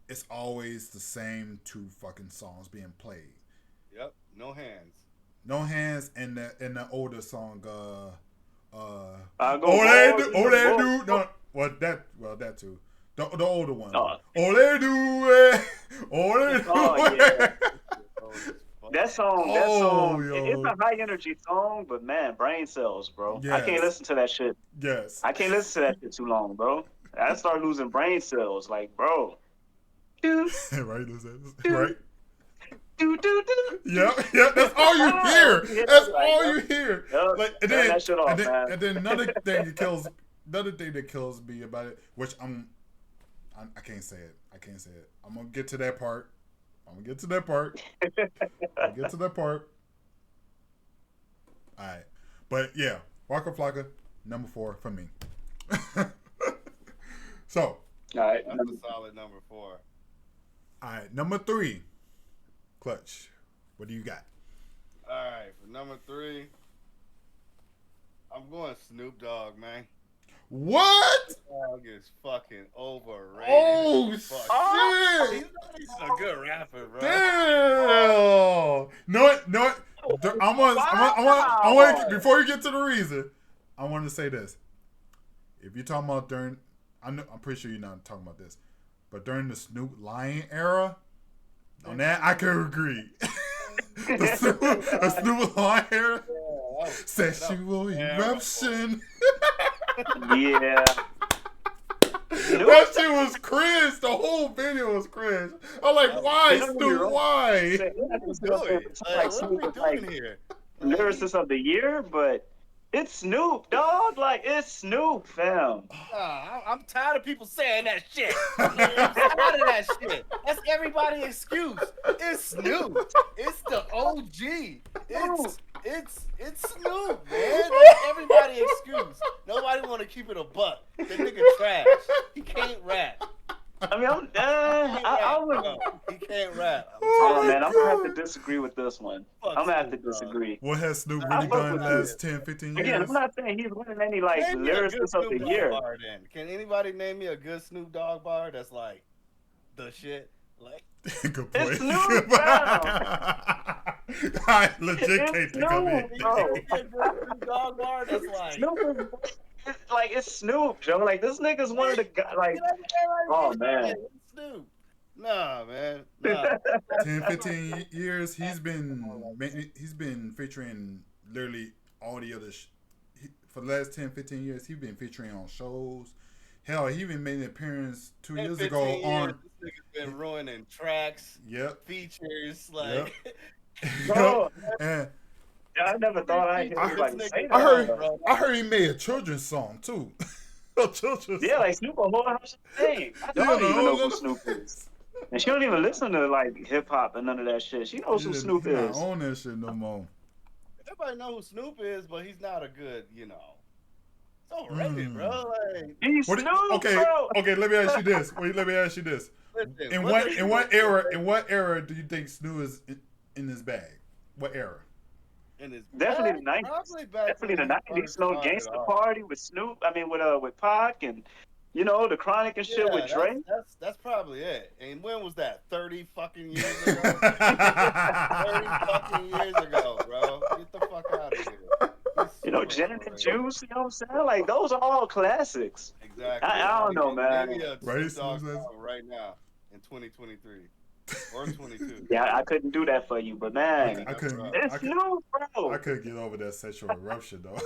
it's always the same 2 fucking songs being played. Yep, no hands. No Hands and the older song Go that Balls, dude. No, that too. The older one. Oh. Ole do it. Ole do Oh, yeah. Oh, That song, yo. it's a high energy song, but man, brain cells, bro. I Yes. can't listen to that shit. Yes. I can't listen to that shit too long, bro. I start losing brain cells, like, bro. Do, Right. Right. do. Yeah. That's all you hear. Yeah, That's like, all you hear. Yup, Like, turn that shit off, man. and then another thing that kills me about it, which I can't say it. I'm gonna get to that part. All right, but yeah, Waka Flocka, number 4 for me. So, All right. That's a solid number 4. all right, number 3, Clutch. What do you got? All right, for number 3, I'm going Snoop Dogg, man. What? Dogg is fucking overrated. Oh as fuck. shit! He's a good rapper, bro. Damn! No, I want before you get to the reason, I want to say this. If you're talking about I'm pretty sure you're not talking about this, but during the Snoop Lion era, on that I can agree. the Snoop Lion era, sexual eruption. Yeah. That shit was cringe. The whole video was cringe. I'm like, why, Snoop? Why? What's doing? What are we doing here? Lyricist of the year, but it's Snoop, dog. Like, it's Snoop, fam. I'm tired of people saying that shit. I'm tired of that shit. That's everybody's excuse. It's Snoop. It's the OG. It's Snoop, man. That's everybody's excuse. Nobody want to keep it a buck. That nigga trash. He can't rap. I mean, I would. Bro. He can't rap. I'm Oh Oh telling my you. man, I'm gonna have to god! disagree with this one. Fuck I'm gonna have to Snoop Dogg. disagree. What has Snoop I really He fuck done with in the Snoop. last 10, 15 Again, I'm years? not saying he's winning any like Name me a good lyricist of Snoop the Dogg year. bar then. Can anybody name me a good Snoop Dogg bar that's like the shit? Like Good It's point. Snoop, bro. I legit It's can't think of Snoop, can you bro. it. name me a good Snoop Dogg bar that's like Snoop is like it's Snoop, Joe. Like this nigga's one of the guys. you Like, know what oh I'm saying? man. Like, it's Snoop. Nah, man. Nah. 10, 15 years, he's been featuring literally all the other for the last 10, 15 years. He's been featuring on shows. Hell, he even made an appearance 2 In years 15 ago years, on. this nigga's been ruining tracks, Yep, features, yep, like yep. Bro, And I never thought I'd hear features this anybody nigga say I that. got, heard, bro. I heard he made a children's song too. A children's Yeah, song. like Snoop a whole house of thing. My Yeah, daughter the even know whole who other Snoop is. place. And she don't even listen to like hip hop and none of that shit. She knows who Yeah, Snoop he not is. on that shit no more. Everybody know who Snoop is, but he's not a good, it's overrated, bro. Like, He's What? Snoop, Okay, bro. okay. Let me ask you this. Wait, let me ask you this. listen, In what what does in Snoop what era do in what era do you think Snoop is in his bag? What era? in his Definitely bag? the nineties. Probably back Definitely when the he nineties. first No started gangster off. party with Snoop. I mean with Pac and the Chronic and shit with Yeah, Dre. that's probably it. And when was that? 30 fucking years ago? 30 fucking years ago, bro. Get the fuck out of here. He's super Gin and overrated. Juice. You know what I'm saying? Like those are all classics. Exactly. I don't know, Name man. me a Right? Snoop Dogg Snoop says- song right now in 2023 or 22. Yeah, I couldn't do that for you, but man, I couldn't. it's Snoop, bro. I couldn't get over that sexual eruption though.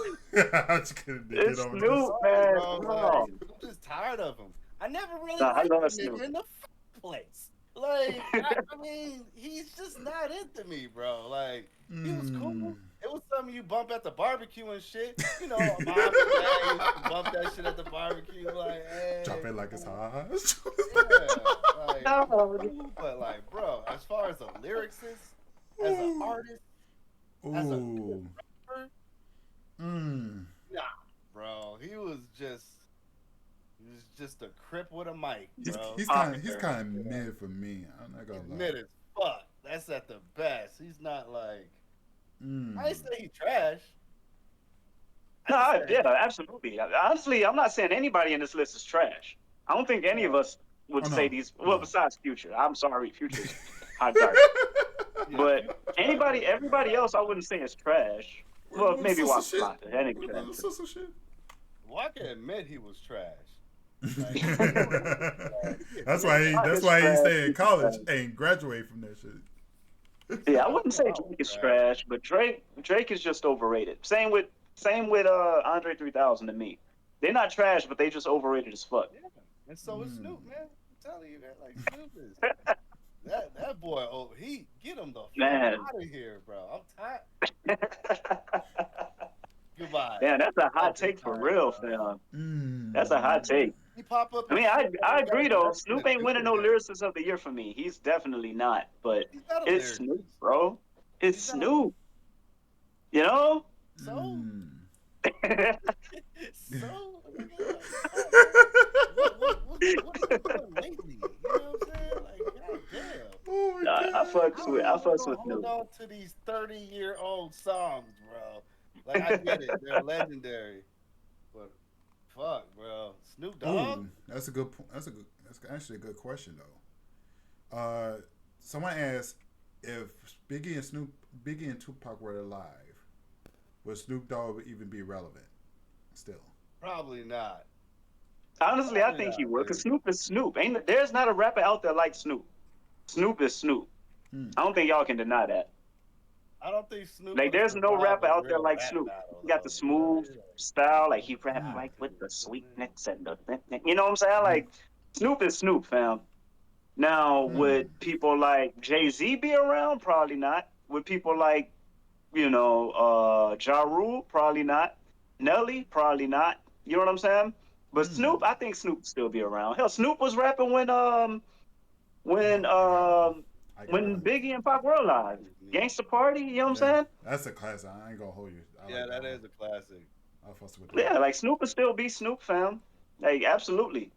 I just couldn't get It's over this. Snoop, man. Bro, No. like, I'm just tired of him. I never really Nah, I liked love the Snoop. nigga in the first place. Like, I mean, he's just not into me, bro. Like, he was cool. It was something you bump at the barbecue and shit. Mom and dad used to bump that shit at the barbecue. Like, hey. Drop it like it's hot. Yeah, like, No. cool, but like, bro, as far as a lyricist, as an artist, as a Ooh. rapper, Mm. nah, bro. He was just a crip with a mic, bro. He's kind of mid for me. I'm not gonna He's lie. mid as fuck. That's at the best. He's not like Mm. I ain't say he trash. No, yeah, absolutely. Honestly, I'm not saying anybody in this list is trash. I don't think any of us would Oh, no. say these. Well, No. besides Future. I'm sorry, Future's hot dark. Yeah, But everybody else, I wouldn't say is trash. Well, maybe Some Watch shit. That ain't trash. Some shit. Well, I can admit he was trash. That's why he stayed in college and graduated from that shit. Yeah, I wouldn't say Drake is trash, but Drake is just overrated. Same with Andre 3000 to me. They're not trash, but they just overrated as fuck. Yeah, and so is Snoop, man. I'm telling you, man. Like Snoop is that boy. Oh, he get him the fuck out of here, bro. I'm tired. Goodbye. Man, that's a hot take for real, fam. That's a hot take. He pop up. I mean, I agree though. Snoop ain't winning no lyricist of the year for me. He's definitely not. But it's Snoop, bro. It's Snoop. You know? So. So. What are you doing lately? You know what I'm saying? Like, goddamn. Oh my God. I fucks with Hold Snoop. on to these 30-year-old songs, bro. Like I get it, they're legendary, but fuck, bro, Snoop Dogg. Ooh, that's actually a good question though. Someone asked if Biggie and Tupac were alive, would Snoop Dogg even be relevant? Still, Probably not. Honestly, I think he would, because Snoop is Snoop. There's not a rapper out there like Snoop. Snoop is Snoop. I don't think y'all can deny that. I don't think Snoop. Like, there's no rapper out there like Snoop. He got the smooth style, like he rap like with the sweetness and the, you know what I'm saying? Like, Snoop is Snoop, fam. Now, would people like Jay-Z be around? Probably not. Would people like, Ja Rule? Probably not. Nelly? Probably not. You know what I'm saying? But Snoop, I think Snoop would still be around. Hell, Snoop was rapping when Biggie and Pac were alive. Gangsta Party, you know what I'm saying? That's a classic. I ain't gonna hold you. Yeah, that is a classic. I'll fuss with that. Yeah, like Snoop would still be Snoop, fam. Like, absolutely.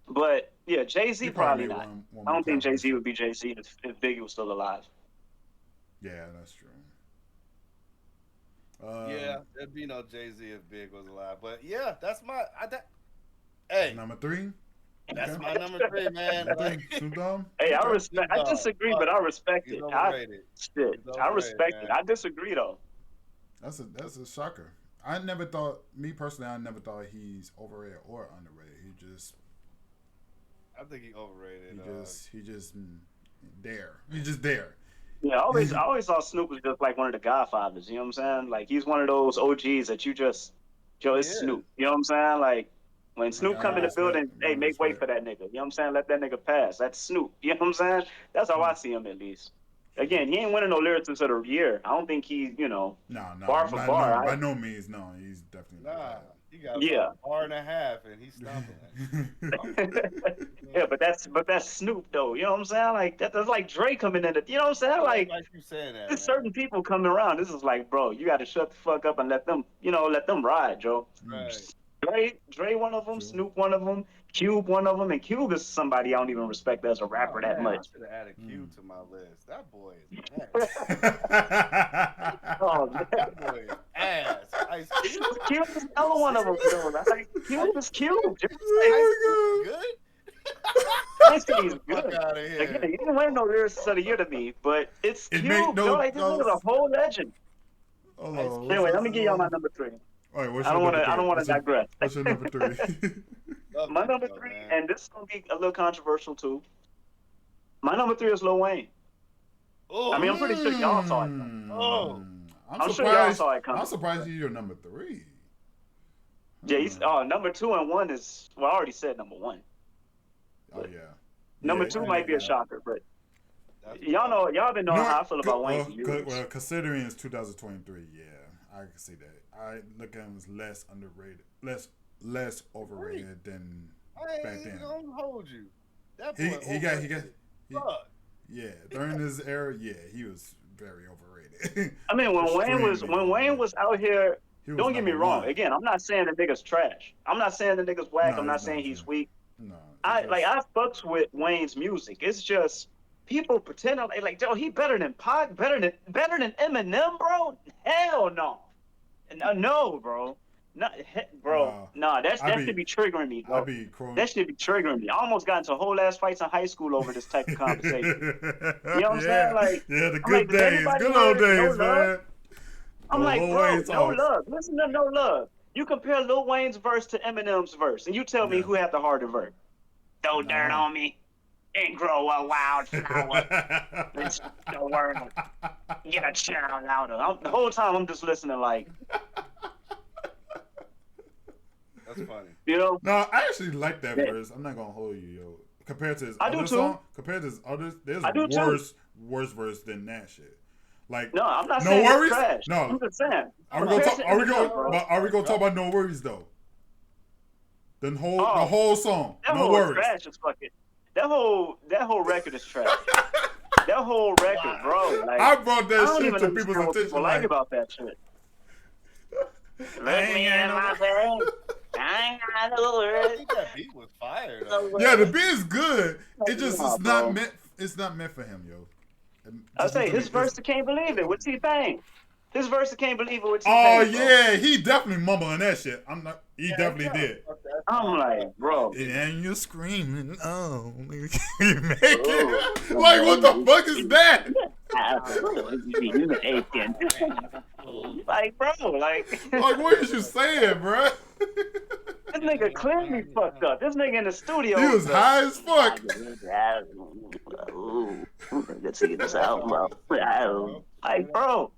But yeah, Jay He Z probably probably made not. one I more don't think Jay Z collaboration. would be Jay Z if Biggie was still alive. Yeah, that's true. Yeah, there'd be no Jay Z if Big was alive. But yeah, that's my. That's Hey, number three. that's Okay. my number three, man. Number three. Like Snoop Dogg. Hey, I Okay. respect. Snoop I Dogg, disagree, fuck but I him. respect He's it. overrated. He's I overrated, respect it. man. I disagree though. That's a shocker. I never thought, me personally, I never thought he's overrated or underrated. I think he overrated. He just there. He's just there. Yeah, I always thought Snoop was just like one of the Godfathers. You know what I'm saying? Like he's one of those OGs that you just, Joe, He it's is. Snoop. You know what I'm saying? Like when I Snoop gotta come in the respect. building, I hey, gotta make way respect. for that nigga. You know what I'm saying? Let that nigga pass. That's Snoop. You know what I'm saying? That's how I see him at least. Again, he ain't winning no lyricist of the year. I don't think he, No, no, bar for bar. by no means. No, he's definitely not Nah, that. he got about Yeah. a bar and a half, and he's stumbling. Yeah, but that's Snoop though. You know what I'm saying? Like that's like Dre coming in. You know what I'm saying? Yeah, Like like you saying that, there's man. certain people coming around. This is like, bro, you got to shut the fuck up and let them ride, Joe. Right. Dre, one of them. True. Snoop, one of them. Cube, one of them. And Cube is somebody I don't even respect as a Oh rapper that man, I much. should have added Q Mm. to my list. That boy is nasty. Oh man, That boy is ass. Ice Cube. Cube is You another one of them serious? though. Like Cube is Cube. Just like Ice Oh Cube good? I say he's Fuck good. out of Again, here. he didn't win no lyricist of the year to me, but it's it make Cube, Joe. no Like this no. nigga's a whole legend. Hold Ice on. Cube Anyway, is let me give y'all my cool. number three. All right, what's I your don't want number to. I three? don't want to digress. What's your number three? Love My that number show, three, man. and this is gonna be a little controversial too. My number three is Lil Wayne. I mean, Oh, I'm pretty sure y'all saw it. oh. I'm sure y'all saw it I'm coming. surprised you're number three. Yeah, Hmm. number two and one is well, I already said number one. Oh But yeah. number Yeah, two yeah, might be a yeah. shocker, but That's y'all been You know knowing how I what? feel about Wayne for years. Well, considering it's 2023, yeah, I can see that. I look at him as less underrated, less overrated than I back ain't then. gonna hold you. That He boy he got he overrated. he, Fuck. yeah. During his era, yeah, he was very overrated. I mean, when Wayne was Extremely when Wayne overrated. was out here, He was don't get me number wrong. one. Again, I'm not saying the nigga's trash. I'm not saying the nigga's whack. No, I'm it's not not saying true. he's weak. No, it I just I fucks with Wayne's music. It's just people pretend like Joe, he better than Pac, better than Eminem, bro. Hell no, no, bro. No, bro. no. Nah, I that be should be triggering me, I bro. be quoting. That should be triggering me. I almost got into whole ass fights in high school over this type of conversation. You know what I'm saying? Yeah, Like, yeah, the I'm like, good does days, anybody good old heard No days, Love? man. I'm The like, Lil bro, Wayne No songs. Love. Listen to No Love. You compare Lil Wayne's verse to Eminem's verse, and you tell me Yeah. who had the harder verse. Throw dirt No. on me and grow a wildflower. It's the world. Get a child louder. The whole time I'm just listening, like, That's funny. you know, No, I actually like that yeah, verse. I'm not gonna hold you, yo. Compared to his I do other too. song, compared to his others, there's I do too. worse verse than that shit. Like, No, I'm not no saying it's worries. trash. I'm No, just saying. are we gonna Compared talk? to Are we Eminem, going? bro. But are we gonna talk about no worries though? The Oh, whole song, that no whole is worries. trash as fucking. That whole record is trash. That whole record, bro. Like, I brought I that don't shit even to people's understand what attention. people like Like, about that shit. I Look ain't me got in no. my face. I ain't got no I words. think that beat was fire No though. Yeah, the words. beat is good. It just Nah, it's not bro. meant. It's not meant for him, yo. I Just say literally, his verse, I can't believe it with T-Pain. His verse, I can't believe it with Oh T-Pain, bro. yeah, he definitely mumbling that shit. I'm not. He Yeah, definitely yeah. did. Fuck that I'm song like, up, man. bro. And you're screaming, oh, you make Oh, it. Like, what the fuck is that? you aching. Like, bro, like, Like, what is you saying, bro? this nigga clearly fucked up. This nigga in the studio He was was high as fuck. let's see this out, bro. Like, bro.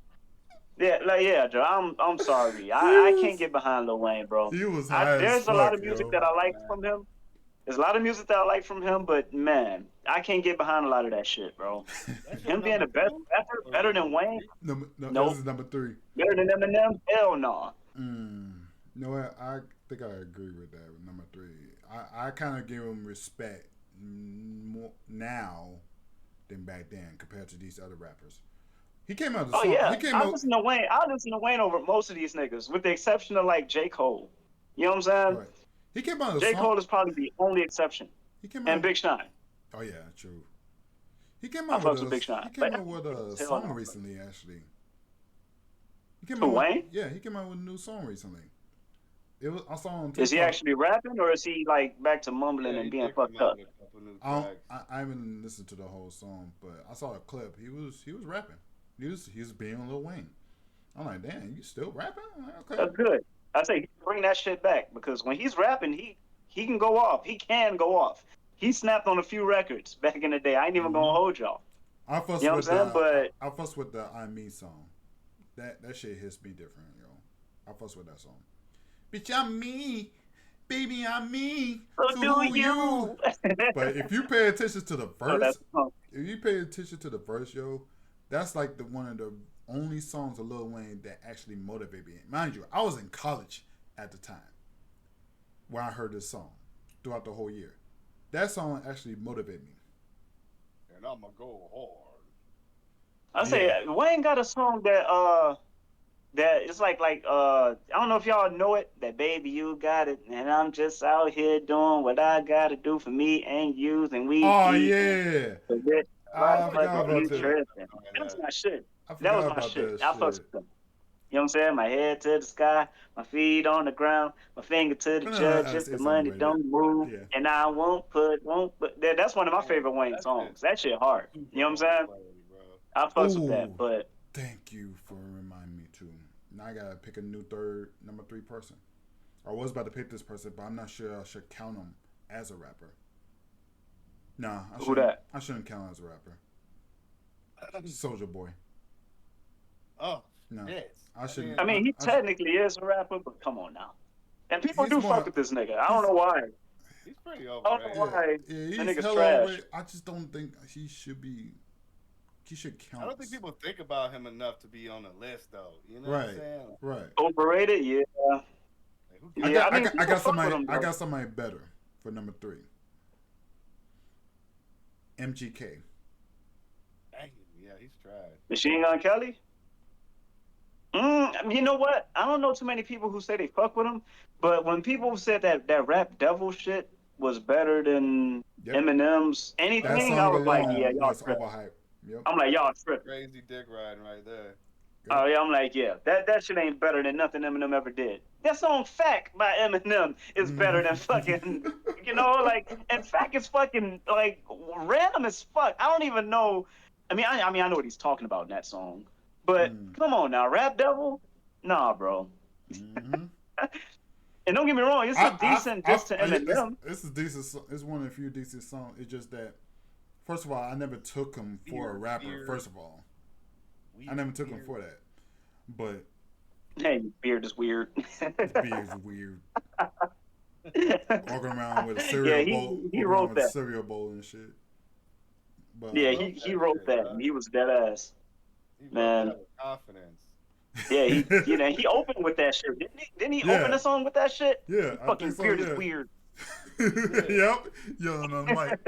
Yeah, Joe. I'm sorry. I can't get behind Lil Wayne, bro. He was high as There's a lot fuck, of music yo. that I like from him. There's a lot of music that I like from him, but man, I can't get behind a lot of that shit, bro. That's your Him being number the best two? rapper, Or better your than number Wayne, three? No, this nope. is number 3. Better than Eminem, hell no. You know what? I think I agree with that. With number 3, I kind of give him respect more now than back then compared to these other rappers. He came out. Oh yeah, He came I out. listen to Wayne. I listen to Wayne over most of these niggas, with the exception of like J. Cole. You know what I'm saying? Right. He came out with a J. song. Cole is probably the only exception. He came And out. Big Sean. Oh yeah, true. He came I out fucks with with Big Sean. he came But out with a hell song no. recently. Actually, he came Who, out with, Wayne? yeah, he came out with a new song recently. It was I saw on Is he TikTok. actually rapping or is he like back to mumbling Yeah, and he being did come fucked out up? with a couple new I, don't, tracks. I haven't listened to the whole song, but I saw a clip. He was rapping. He was being Lil Wayne. I'm like, damn, you still rapping? I'm like, okay. That's good. I say bring that shit back because when he's rapping, he can go off. He can go off. He snapped on a few records back in the day. I ain't even gonna hold y'all. I fuss You know with what I'm saying? But I fuss with the I Me song. That shit hits me different, yo. I fuss with that song. Bitch, I'm me. Baby, I'm me. so do who you? But if you pay attention to the Oh, verse, that's if you pay attention to the verse, yo, that's like the one of the only songs of Lil Wayne that actually motivated me. Mind you, I was in college at the time when I heard this song throughout the whole year. That song actually motivated me. And I'ma go hard. I say Wayne got a song that it's like I don't know if y'all know it, that baby you got it and I'm just out here doing what I gotta do for me and you and we Oh eat yeah, and this I right forgot fucking about you that. tripping. That was my shit. I That forgot was my about shit. that I fucks shit. with them. You know what I'm saying? My head to the sky, my feet on the ground, my finger to the judge if the It's money overrated. don't move. Yeah. And I won't. That's one of my favorite Wayne songs. That shit hard. You know what I'm saying? I fucks with that. Ooh. But Thank you for reminding me too. Now I gotta pick a new number 3 person. I was about to pick this person, but I'm not sure I should count him as a rapper. Nah, who that? I shouldn't count him as a rapper. Soldier Boy. Oh, No, yes. I shouldn't. I mean, he I technically is a rapper, but come on now. And people He's do more- fuck with this nigga. I don't know why. He's pretty I don't know overrated. why. yeah, That he's nigga's hella trash. overrated. I just don't think he should be. He should count. I don't think people think about him enough to be on the list, though. You know Right. what I'm saying? Right. Overrated, yeah. Like, who I gives got, I mean, I people got fuck with somebody. him, I though. got somebody better for number 3. MGK. Dang, yeah, he's trash. Machine Gun Kelly? You know what? I don't know too many people who say they fuck with him, but when people said that Rap Devil shit was better than Yep. Eminem's That anything, song I was like, alone yeah, y'all was tripping. overhyped. Yep. I'm like, y'all tripping. Crazy dick riding right there. Oh yeah, I'm like, yeah, that shit ain't better than nothing Eminem ever did. That song "Fact" by Eminem is better than fucking, like, and "Fact" is fucking like random as fuck. I don't even know. I mean, I know what he's talking about in that song, but come on now, Rap Devil, nah, bro. Mhm. And don't get me wrong, it's a decent diss to Eminem. This is decent. It's one of the few decent songs. It's just that, first of all, I never took him for a rapper. Weird. First of all, I never took him for that. But Hey, beard is weird. his beard's weird. Walking around with a cereal bowl. he walking around wrote with a that. cereal bowl and shit. But Yeah, he wrote that, and he was dead ass. He wrote Man. that with confidence. Yeah, he opened with that shit. Didn't he Yeah. open the song with that shit? yeah, I Fucking think so. beard Yeah. is weird. Yep. Yelling on the mic.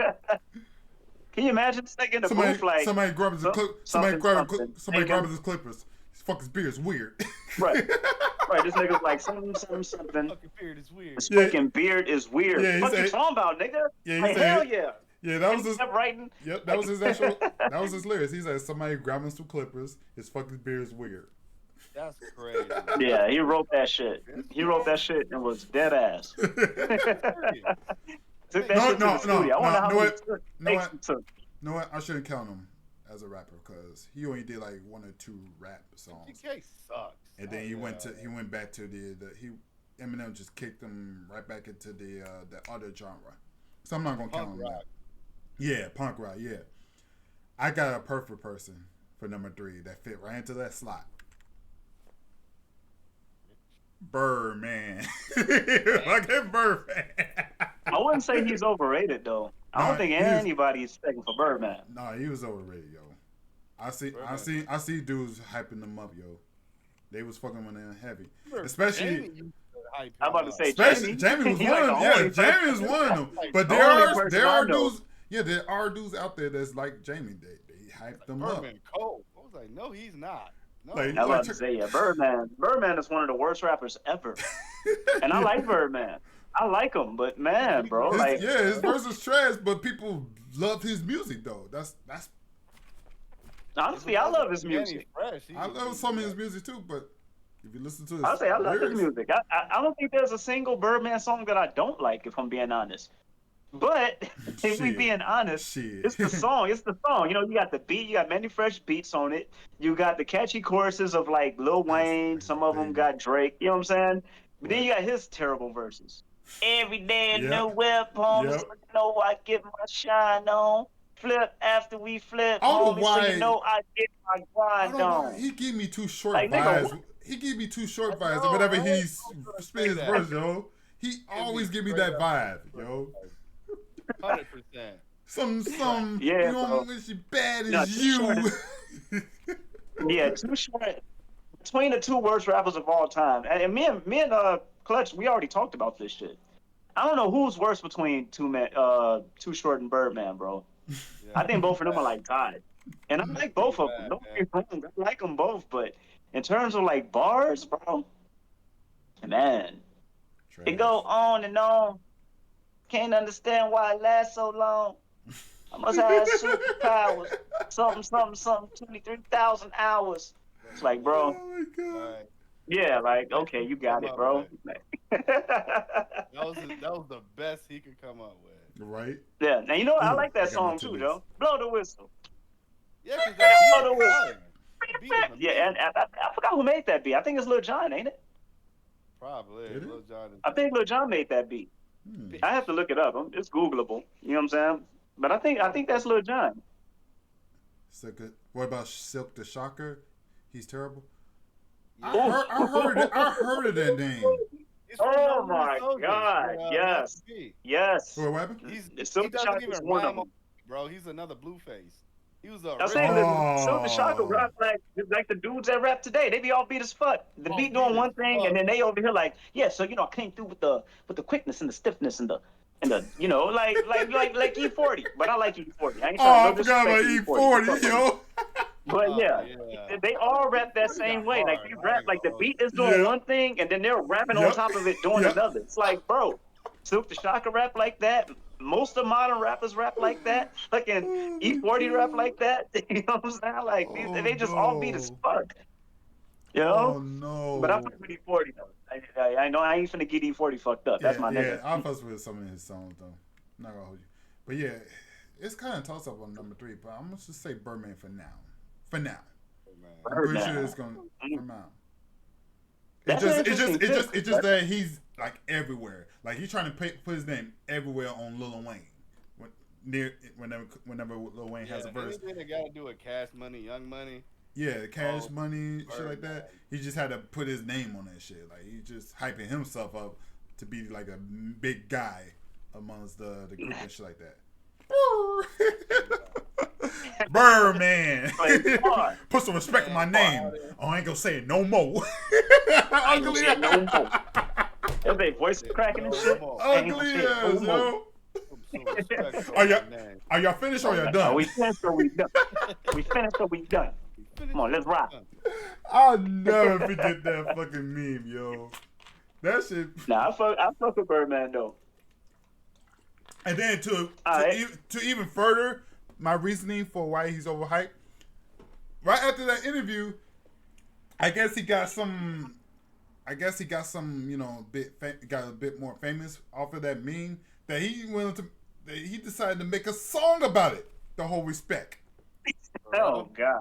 Can you imagine this nigga in the booth like somebody grabs his clip. Somebody something, grabs his clippers. His fucking beard's weird. right? Right, this nigga's like something. Fucking beard is weird. This Yeah. fucking beard is weird. Yeah, he What you said- talking about, nigga? Yeah, he Like, said- hell yeah. Yeah, that was And he his. kept writing. Yep, that was his actual. That was his lyrics. He said somebody grabbing some clippers. His fucking beard's weird. That's crazy. Yeah, he wrote that shit. He wrote that shit and was dead ass. Took that No, shit to the studio. I wonder how many takes it took. You know what? I shouldn't count him as a rapper because he only did like 1 or 2 rap songs, MGK sucks. and then he went back to Eminem just kicked him right back into the other genre. So I'm not gonna count him. rock. Yeah, punk rock. Yeah, I got a perfect person for number 3 that fit right into that slot. Birdman. Fucking Birdman. I wouldn't say he's overrated though. I don't think anybody's checking for Birdman. No, he was overrated, yo. I see dudes hyping them up, yo. They was fucking with them heavy. Especially Jamie used to hype I'm about him to say up. Jamie was He one like of them. the Yeah, only Jamie was person- one of them. But the there only are person I know. dudes. Yeah, there are dudes out there that's like Jamie. They hype them up. Birdman cold. I was like, no, he's not. No. Like, I'm about to say, yeah, Birdman is one of the worst rappers ever. And I like Birdman. I like him, but man, bro, like his verse is trash, but people love his music though. That's honestly, I love his music. I love some of his music too, but if you listen to his I'll say I love his lyrics, music. I don't think there's a single Birdman song that I don't like, if I'm being honest. But if we Shit. being honest, Shit. it's the song. It's the song. You know, you got the beat. You got many fresh beats on it. You got the catchy choruses of like Lil Wayne. Some of them got Drake. You know what I'm saying? But then you got his terrible verses. Every day a new whip, homies. Yep. So you know I get my shine on. Flip after we flip, I don't know homies. So why- you know I get my I grind don't know. on. He give me too short Like, nigga, vibes. He give me too short I vibes. know, Whenever right? he I was gonna spit his say verse, that. yo, he always give me that vibe, yo. 100%. Some, Yeah, you know, bro. when she bad No, as too you. short Yeah, too short. Between the two worst rappers of all time, and me and Clutch, we already talked about this shit. I don't know who's worse between Too Short and Birdman, bro. I think both of them are like tied, and I like both of them. Don't get me wrong, I like them both, but in terms of like bars, bro, man, it go on and on. Can't understand why it lasts so long. I must have superpowers. Something. 23,000 hours. It's like, bro. Oh my god. Right. Yeah, like, okay, you got it, bro. That was the best he could come up with. Right? Yeah, now you know what? I Ooh, like I that got my song too, tidbits. though. Blow the whistle. Yeah, because that beat Blow the is whistle. fire. That beat is amazing. Yeah, and I forgot who made that beat. I think it's Lil Jon, ain't it? Probably. Did it? Lil Jon is I think Lil Jon made that beat. I have to look it up. It's Googleable. You know what I'm saying? But I think that's Lil Jon. What about Silk the Shocker? He's terrible. Yeah. I heard of that name. He's from Oh No Limit my Soldiers God! with, Yes, Master P. yes. What happened? He Silk the doesn't Shocker even is one of rhyme them. on, bro. He's another Blueface. He was a I'm saying Oh. Silk the Shocker rap like the dudes that rap today. They be all beat as fuck. The beat doing one thing, and then they over here like, yeah. So you know, I came through with the quickness and the stiffness and the you know like E40. But I like E40. I ain't I trying to forgot about E40, yo. But yeah, they all rap that He same got way. Like hard. they I rap ain't like the gonna beat hold is doing Yeah. one thing, and then they're rapping on Yep. top of it doing Yep. another. It's like, bro, Silk the Shocker rap like that. Most of modern rappers rap like that. Fucking E40 rap like that. You know what I'm saying? Like they just all beat as fuck. You know? Oh no. But I fuck with E40 though. I know I ain't finna get E40 fucked up. That's my nigga. I fuss with some of his songs though. Not gonna hold you. But yeah, it's kind of toss up on number 3. But I'm gonna just say Birdman for now. For now. I'm pretty sure it's gonna for now. That's an interesting pick. It's just that he's like everywhere. Like he's trying to put his name everywhere on Lil Wayne. Whenever Lil Wayne has a verse. Anything that got to do with Cash Money, Young Money. Yeah, Cash Money, shit Birdman. like that. He just had to put his name on that shit. Like he just hyping himself up to be like a big guy amongst the group and shit like that. Birdman. Put some respect on my name. Oh, I ain't gonna say it no more. Ugly ass. No more. Their voice cracking and shit. Ugly ass, yo. Are y'all finished or y'all Are done? we finished or we done? We finished or we done? Come on, let's rock. I'll never forget that fucking meme, yo. That shit. Nah, I fuck with Birdman though. And then to even further my reasoning for why he's overhyped, right after that interview, I guess he got some, you know, got a bit more famous off of that meme that he decided to make a song about it. The whole respect. Oh God.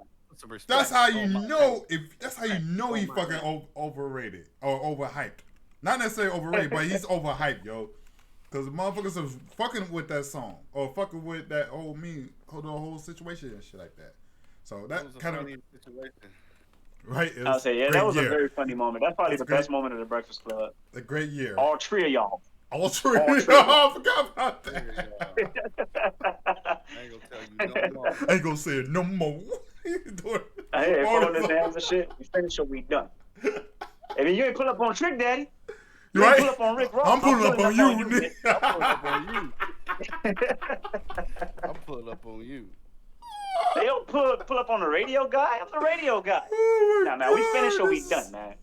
That's how you know he fucking overrated or overhyped. Not necessarily overrated, but he's overhyped, yo. Cause the motherfuckers are fucking with that song or fucking with that whole meme, the whole situation and shit like that. So that kind of situation. right. I'll say that was a very funny moment. That's probably the best moment of the Breakfast Club. A great year. All three of y'all. All three. All three. I forgot about that. I ain't gonna tell you no more. I ain't gonna say it no more. Hey, pulling his hands and shit. We finished or we done. I mean, you ain't pull up on Trick Daddy. You ain't pull up on Rick Ross. I'm pulling up on you, nigga. I'm pulling up on you. They don't pull up on the radio guy. I'm the radio guy. Oh nah, man, we finished or we done, man.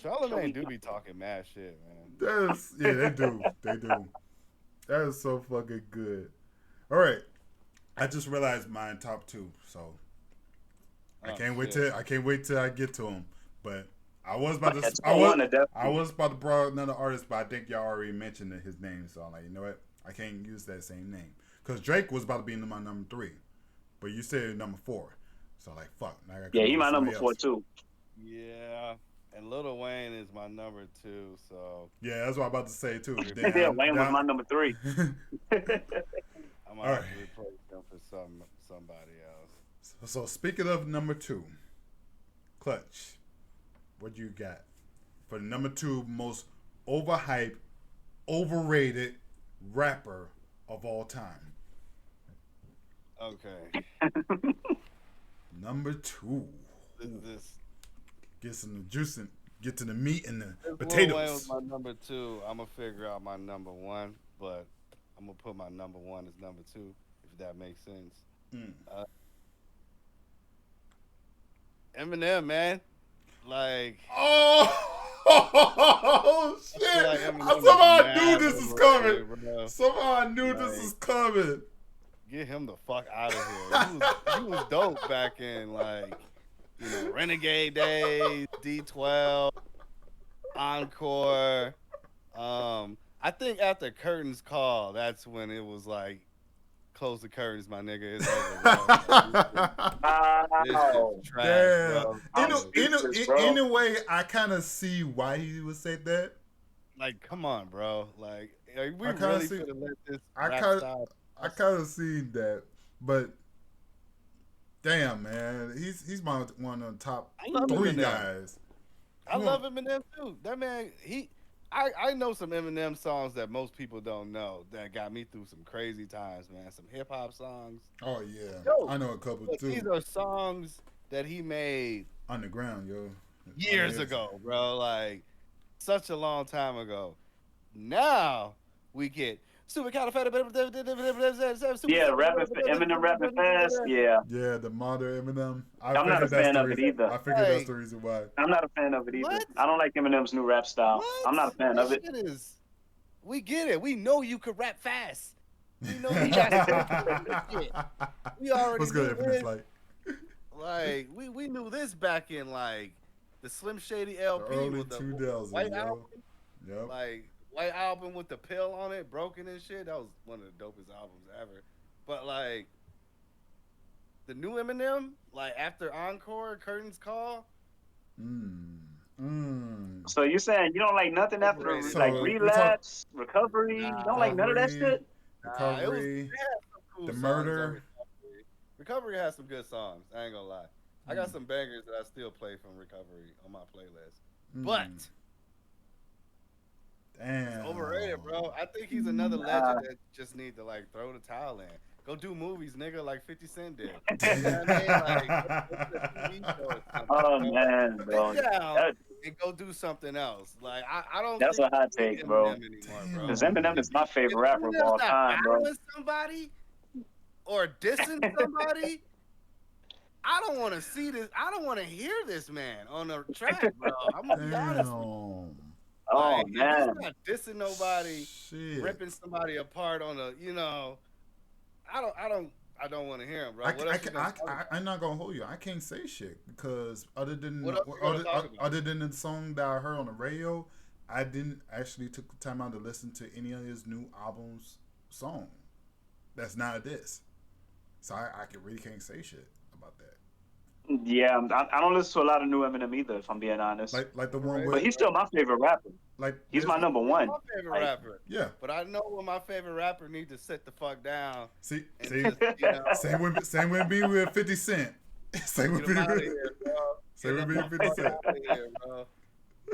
Charlamagne do be talking mad shit, man. They do. They do. That is so fucking good. All right. I just realized mine top 2, so I can't wait till I get to them. But I was about to I was about to bring another artist, but I think y'all already mentioned his name, so I'm like, you know what? I can't use that same name because Drake was about to be my number 3, but you said number 4, so like fuck. Now I gotta Yeah, he my number 4 too. Yeah, and Lil Wayne is my number 2. So yeah, that's what I'm about to say too. Yeah, Wayne was my number 3. I might have to replace him for somebody else. So speaking of number 2, Clutch, what you got for the number 2 most overhyped, overrated rapper of all time? Okay. Number 2. This Get some juice and get to the meat and the Lil potatoes. Wayne was my number 2. I'm gonna figure out my number 1, but I'm gonna put my number 1 as number 2, if that makes sense. Eminem, man. Like, oh shit! Like Somehow I knew this was coming. Bro. Somehow I knew this was coming. Get him the fuck out of here. He was dope back in, like, you know, Renegade days, D12, Encore. I think after Curtains Call, that's when it was like, close the curtains, my nigga. It's over, bro. In a way, I kind of see why he would say that. Like, come on, bro. Like we I really could have let this. I kind of seen that, but damn, man, he's one of the top 3 guys. I love Eminem too. That man, I know some Eminem songs that most people don't know that got me through some crazy times, man. Some hip hop songs. Oh yeah, I know a couple too. These are songs that he made underground, yo, years ago, bro. Like such a long time ago. Now we get Eminem rapping fast. Yeah, the modern Eminem. I'm not a fan of it either. I figured that's the reason why. I'm not a fan of it either. What? I don't like Eminem's new rap style. What? I'm not a fan of it. We get it. We know you could rap fast. We know you got shit. We already What's good, knew this. Like we knew this back in like the Slim Shady LP with the White album. Yep. Like White Album with the pill on it, broken and shit. That was one of the dopest albums ever. But like the new Eminem, like after Encore, Curtains Call. So you're saying you don't like nothing after like Relapse, Recovery? You don't like none of that shit? Recovery, cool The Murder. Recovery has some good songs. I ain't gonna lie. I got some bangers that I still play from Recovery on my playlist. But damn, it's overrated, bro. I think he's another legend that just need to like throw the towel in. Go do movies, nigga, like 50 Cent did. You know what I mean? Like, go to a TV show or something. Oh man, bro. And go do something else. Like I don't. That's a hot take, bro. Because Eminem is my favorite rapper of all time, bro. Somebody or dissing somebody. I don't want to see this. I don't want to hear this man on a track, bro. I'm gonna be honest with you. Oh man, he's not dissing nobody, ripping somebody apart on a, you know. I don't want to hear him, bro. I'm not gonna hold you. I can't say shit because other than the song that I heard on the radio, I didn't actually took the time out to listen to any of his new albums song. That's not this, so I really can't say shit about that. Yeah, I don't listen to a lot of new Eminem either, if I'm being honest. Like the one, but he's still my favorite rapper. Like he's my number one. My favorite rapper. Yeah. But I know when my favorite rapper needs to sit the fuck down. See, just, you know, same with me with 50 Cent. Same with me with 50 Cent. Bro.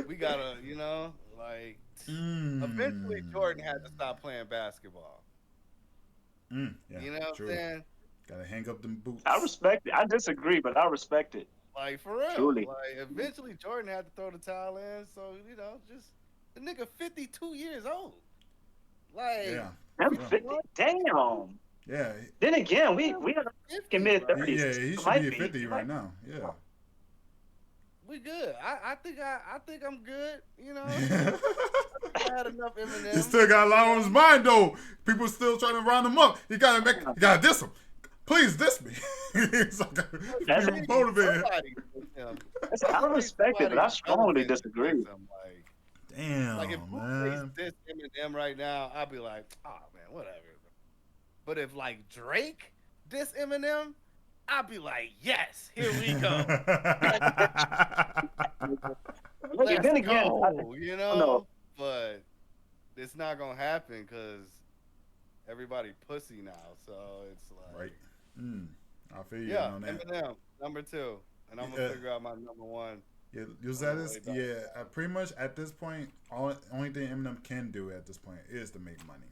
We gotta, you know, like eventually Jordan had to stop playing basketball. Yeah, you know what I'm saying? Gotta hang up them boots. I respect it. I disagree, but I respect it. Like for real. Truly. Like eventually Jordan had to throw the towel in, so you know, just the nigga 52 years old. Like I'm 50. Damn. Yeah. Then again, we are in mid 30s. Yeah, he should be at 50 right now. Yeah. we good. I think I'm good. You know, I had enough Eminem. He still got a lot on his mind though. People still trying to round him up. You gotta diss him. Please diss me. It's like, That's be motivated. I respect it, but I strongly disagree. Like, Damn, like if man. this Eminem right now, I'd be like, oh man, whatever. But if like Drake diss Eminem, I'd be like, yes, here we go. Let's then again, go, you know. know. But it's not gonna happen because everybody pussy now. So it's like, Right. I feel you yeah, on that. Eminem number 2, and I'm gonna figure out my number 1. Yeah, pretty much at this point, only thing Eminem can do at this point is to make money.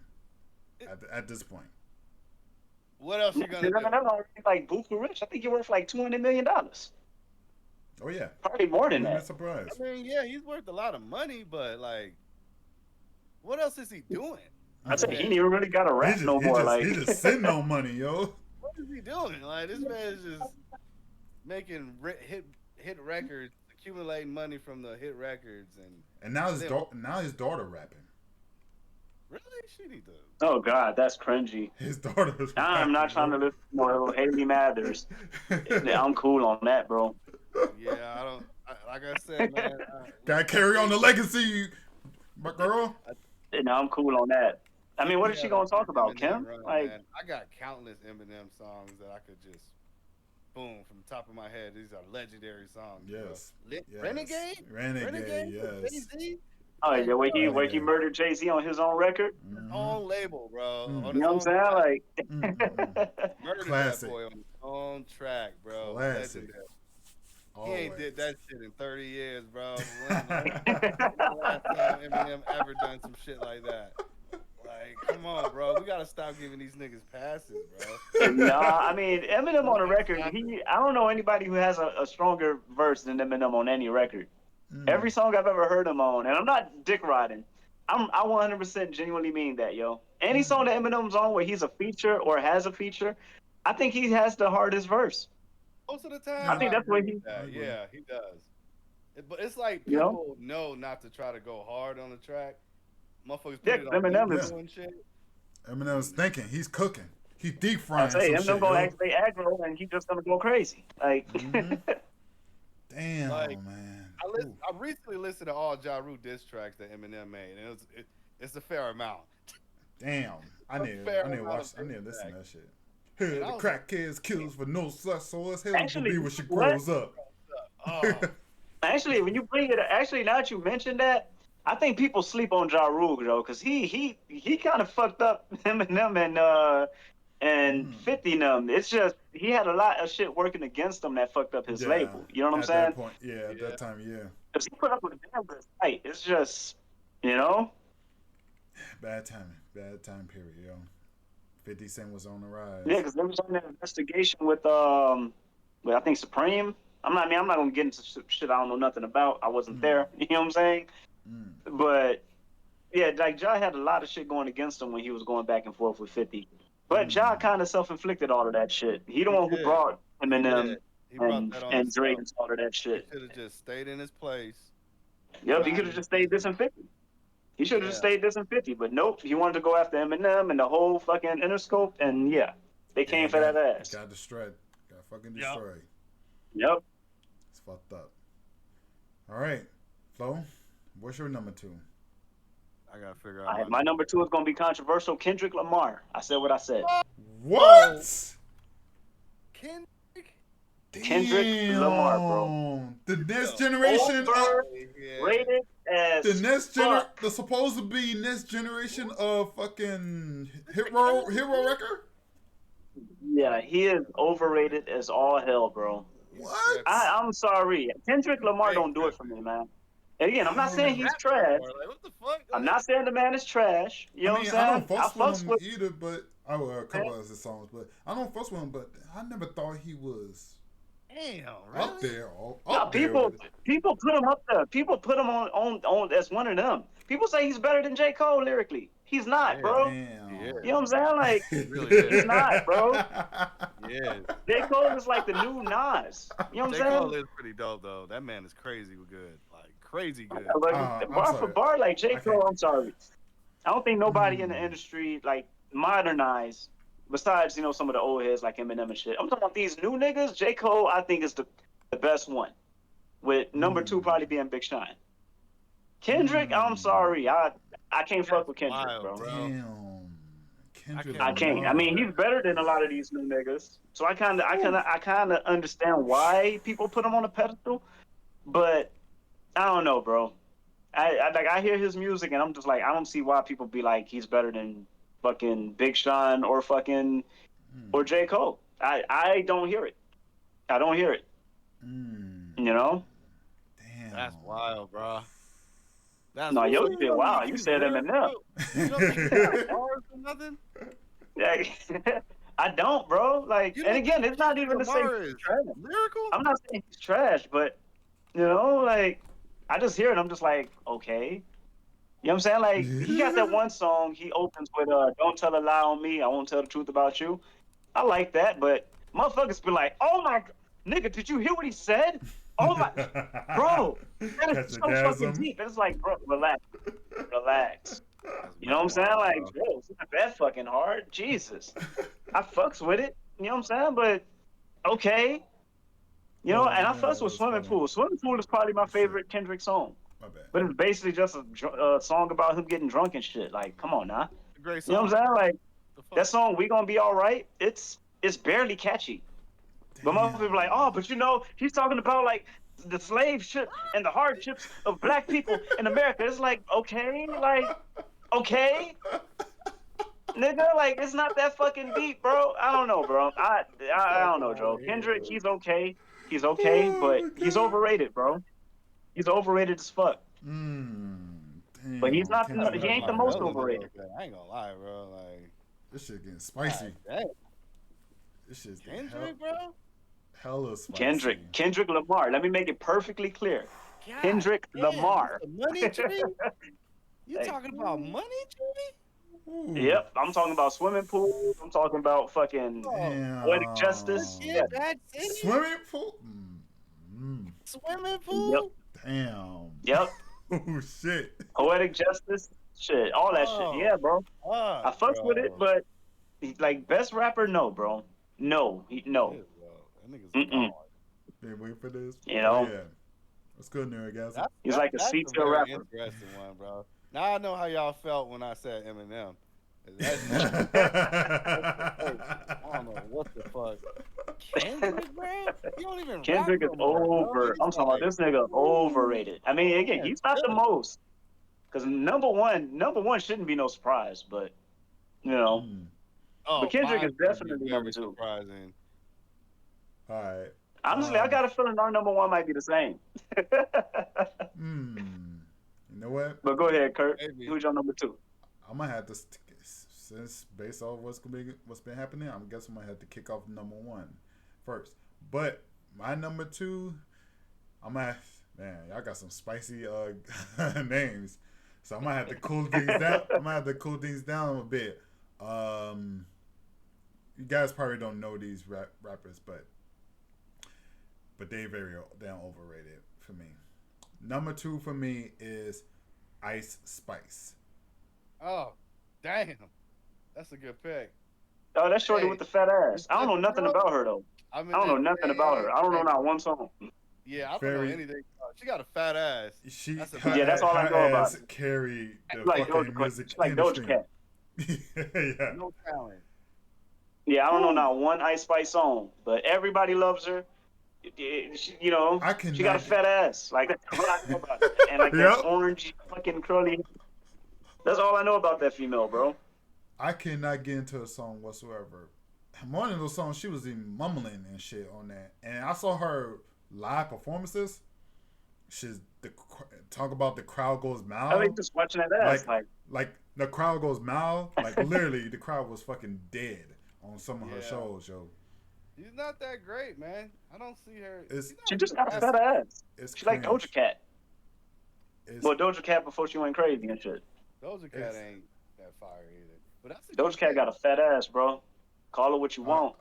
At this point. What else you gonna do? Like Buku Rich, I think you're worth like $200 million. Oh yeah, Probably more than I'm that. surprised. I mean, yeah, he's worth a lot of money, but like, what else is he doing? I said he ain't even really got a rap no more. He just sitting on money, yo. What is he doing? Like, this man is just making hit records, accumulating money from the hit records, and now his daughter rapping. Really? She need to. Oh God, that's cringy. His daughter's I'm not trying to listen to more Haley Mathers. I'm cool on that, bro. Yeah, I don't. Like I said, man. Gotta carry on the legacy, my girl. Now I'm cool on that. I mean, what is she gonna talk about, Kim? Like, man. I got countless Eminem songs that I could just boom from the top of my head. These are legendary songs. Yes. Yes. Renegade, yes. Jay-Z? oh yeah, where he murdered Jay-Z on his own record. His own label, bro. Mm. On You know what I'm saying? Like, murdered Classic. that boy on his own track, bro. Classic. Legendary. He Always. ain't did that shit in 30 years, bro. When the last time Eminem ever done some shit like that? Like, come on, bro. We gotta stop giving these niggas passes, bro. nah, I mean Eminem on a record. I don't know anybody who has a stronger verse than Eminem on any record. Every song I've ever heard him on, and I'm not dick riding. I 100% genuinely mean that, yo. Any song that Eminem's on where he's a feature or has a feature, I think he has the hardest verse. Most of the time, I think that's what he. Yeah, he does. But it's like people know not to try to go hard on the track. Motherfuckers put it on Eminem is. and shit. Eminem's thinking. He's cooking. He's deep frying. I say some Eminem shit, gonna yo. actually aggro, and he's just gonna go crazy. Like, Damn, Like, man. I recently listened to all Ja Rule diss tracks that Eminem made, and it's a fair amount. Damn. I need to listen to that shit. Hey, the crack kids kills for no such source. Hell will be when she grows up. Oh, actually, when you bring it, now that you mentioned that, I think people sleep on Ja Rule, though, because he kind of fucked up Eminem and 50 and them. It's just he had a lot of shit working against him that fucked up his label. You know what I'm saying? That point, at that time, yeah. Because he put up with a damn good fight. It's just, you know. Bad time period, yo. 50 Cent was on the rise. Yeah, because there was on that investigation with I think Supreme. I'm not gonna get into shit I don't know nothing about. I wasn't there. You know what I'm saying? But yeah, like Ja had a lot of shit going against him when he was going back and forth with 50. But Ja kind of self-inflicted all of that shit. He the one who brought Eminem and Drake and all of that shit. He should have just stayed in his place. Yep, he could have just stayed dissing 50. He should have just stayed dissing 50, but nope. He wanted to go after Eminem and the whole fucking Interscope, and they came for that ass. Got destroyed. Got fucking destroyed. Yep. It's fucked up. All right, Flo, what's your number 2? I gotta figure out. My number 2 is gonna be controversial. Kendrick Lamar. I said what I said. What? Kendrick Lamar, bro. The next generation rated as the supposed to be next generation of fucking hero record. Yeah, he is overrated as all hell, bro. What? I'm sorry. Kendrick Lamar don't do it for me, man. And again, I'm not saying he's trash. Like, what the fuck? I'm not saying the man is trash. You know what I'm saying? I don't fuss with him either, but a couple of his songs, but I don't fuss with him. But I never thought he was up there. People put him up there. People put him on as one of them. People say he's better than J. Cole lyrically. He's not, Yeah. bro. Damn. Yeah. You know what I'm saying? Like, Really is. he's not, bro. Yeah. J. Cole is like the new Nas. You know what J. I'm Cole saying? is pretty dope though. That man is crazy good. Like crazy good. Like, I'm bar for sorry. bar, like J. I Cole, can't. I'm sorry. I don't think nobody in the Mm. industry, like, modernized, besides, some of the old heads like Eminem and shit. I'm talking about these new niggas. J. Cole, I think, is the best one. With number two probably being Big Sean. Kendrick, I'm sorry. I can't That's fuck with Kendrick, wild, bro. Damn. Kendrick I can't. I Lamar. mean, he's better than a lot of these new niggas. So I kind of understand why people put him on a pedestal, but I don't know, bro. I hear his music and I'm just like, I don't see why people be like he's better than fucking Big Sean or or J. Cole. I don't hear it. I don't hear it. You know? Damn. That's wild, bro. That's No, yo, you shit, don't wow. think You he's said lyrical? Eminem. You don't think he got bars or nothing? Yeah, I don't, bro. Like, You and don't again, think it's not even to say Lamar he's is trash. lyrical? I'm not saying he's trash, but like, I just hear it. I'm just like, okay. You know what I'm saying? Like, he got that one song he opens with, "Don't tell a lie on me. I won't tell the truth about you." I like that, but motherfuckers be like, "Oh my, nigga, did you hear what he said? Oh my, bro, that is so fucking Catch-a-gasm. deep." And it's like, bro, relax, relax. That's You know what I'm saying? wild, Like, bro. bro, it's not that fucking hard. Jesus, I fucks with it. You know what I'm saying? But okay, Oh and I man, fucks with that's Swimming funny. Pool. Swimming Pool is probably my Shit, favorite Kendrick song. my bad. But it's basically just a song about him getting drunk and shit. Like, come on now. It's a great You know what song. I'm saying? Like, The fuck? that song, "We Gonna Be All Right," it's barely catchy. But most people are like, "Oh, but he's talking about like the slave ship and the hardships of black people in America." It's like, okay, nigga, like it's not that fucking deep, bro. I don't know, bro. I don't know, Joe. Kendrick, he's okay, Oh but my he's god. overrated, bro. He's overrated as fuck. But he's Damn. not. I Kendrick He ain't the like Lamar. most Ella though. overrated. Okay, I ain't gonna lie, bro. Like, This shit getting God spicy. damn. This shit's getting Kendrick, bro. hella spicy. Kendrick Lamar. Let me make it perfectly clear. God Kendrick damn, Lamar. this the money tree? You Hey. talking about money tree? Ooh. Yep, I'm talking about Swimming Pool. I'm talking about fucking Oh, Poetic Damn. Justice. Yeah. forget that city. Swimming pool. Swimming Yep. pool? Damn. Yep. Oh shit. Poetic Justice. Shit. All that shit. Oh, Yeah, bro. I fuck, fucks with it, bro. but like best rapper, no, bro. No. No. Yeah, bro. That nigga's Mm-mm. gone. Been waiting for this. You Oh know? yeah. What's good, Nerdgasm? He's like a That's C-tier very rapper. interesting one, bro. Now I know how y'all felt when I said Eminem. That's I don't know what the fuck. Kendrick, bro? You don't even Kendrick rap is no more, bro. over. He's I'm talking about like, this nigga ooh, overrated. I mean, again, man, he's not the chilling. most. Because number one shouldn't be no surprise, but Oh, But Kendrick mine is would be definitely number very two. surprising. All right. Honestly, I got a feeling our number one might be the same. You know what? But go ahead, Kurt. Maybe. Who's your number two? I'm gonna have to since based off what's been happening. I'm guessing I'm gonna have to kick off number one first. But my number two, man, y'all got some spicy names. So I'm gonna have to cool things down. I'm gonna have to cool things down a bit. You guys probably don't know these rappers, but they very damn overrated for me. Number two for me is Ice Spice. Oh, damn. That's a good pick. Oh, that's Shorty Hey, with the fat ass. I don't know you nothing know, about her though. I mean, I don't know nothing about her. I don't know not one song. Yeah, I don't Very- know anything. She got a fat ass. That's a Yeah, that's all I know about ass it. carried the She's like fucking Doja, music she's like industry. Doja Cat. Yeah. no talent. Yeah, I don't know not one Ice Spice song, but everybody loves her. She I got a cannot. fat ass. Like that's all I know about her. And like Yep. that orange fucking curly. That's all I know about that female, bro. I cannot get into a song whatsoever. One of those songs, she was even mumbling and shit on that. And I saw her live performances. She's talk about the crowd goes I mild. think just watching that ass, Like the crowd goes mild. Like literally, the crowd was fucking dead on some of her Yeah. shows, yo. She's not that great, man. I don't see her. she just got a it's- fat ass. It's She like cringe. Doja Cat. It's, Well, Doja Cat before she went crazy and shit. Doja Cat It's- ain't that fire either. But that's a Doja good Cat pick. got a fat ass, bro. Call it what you want.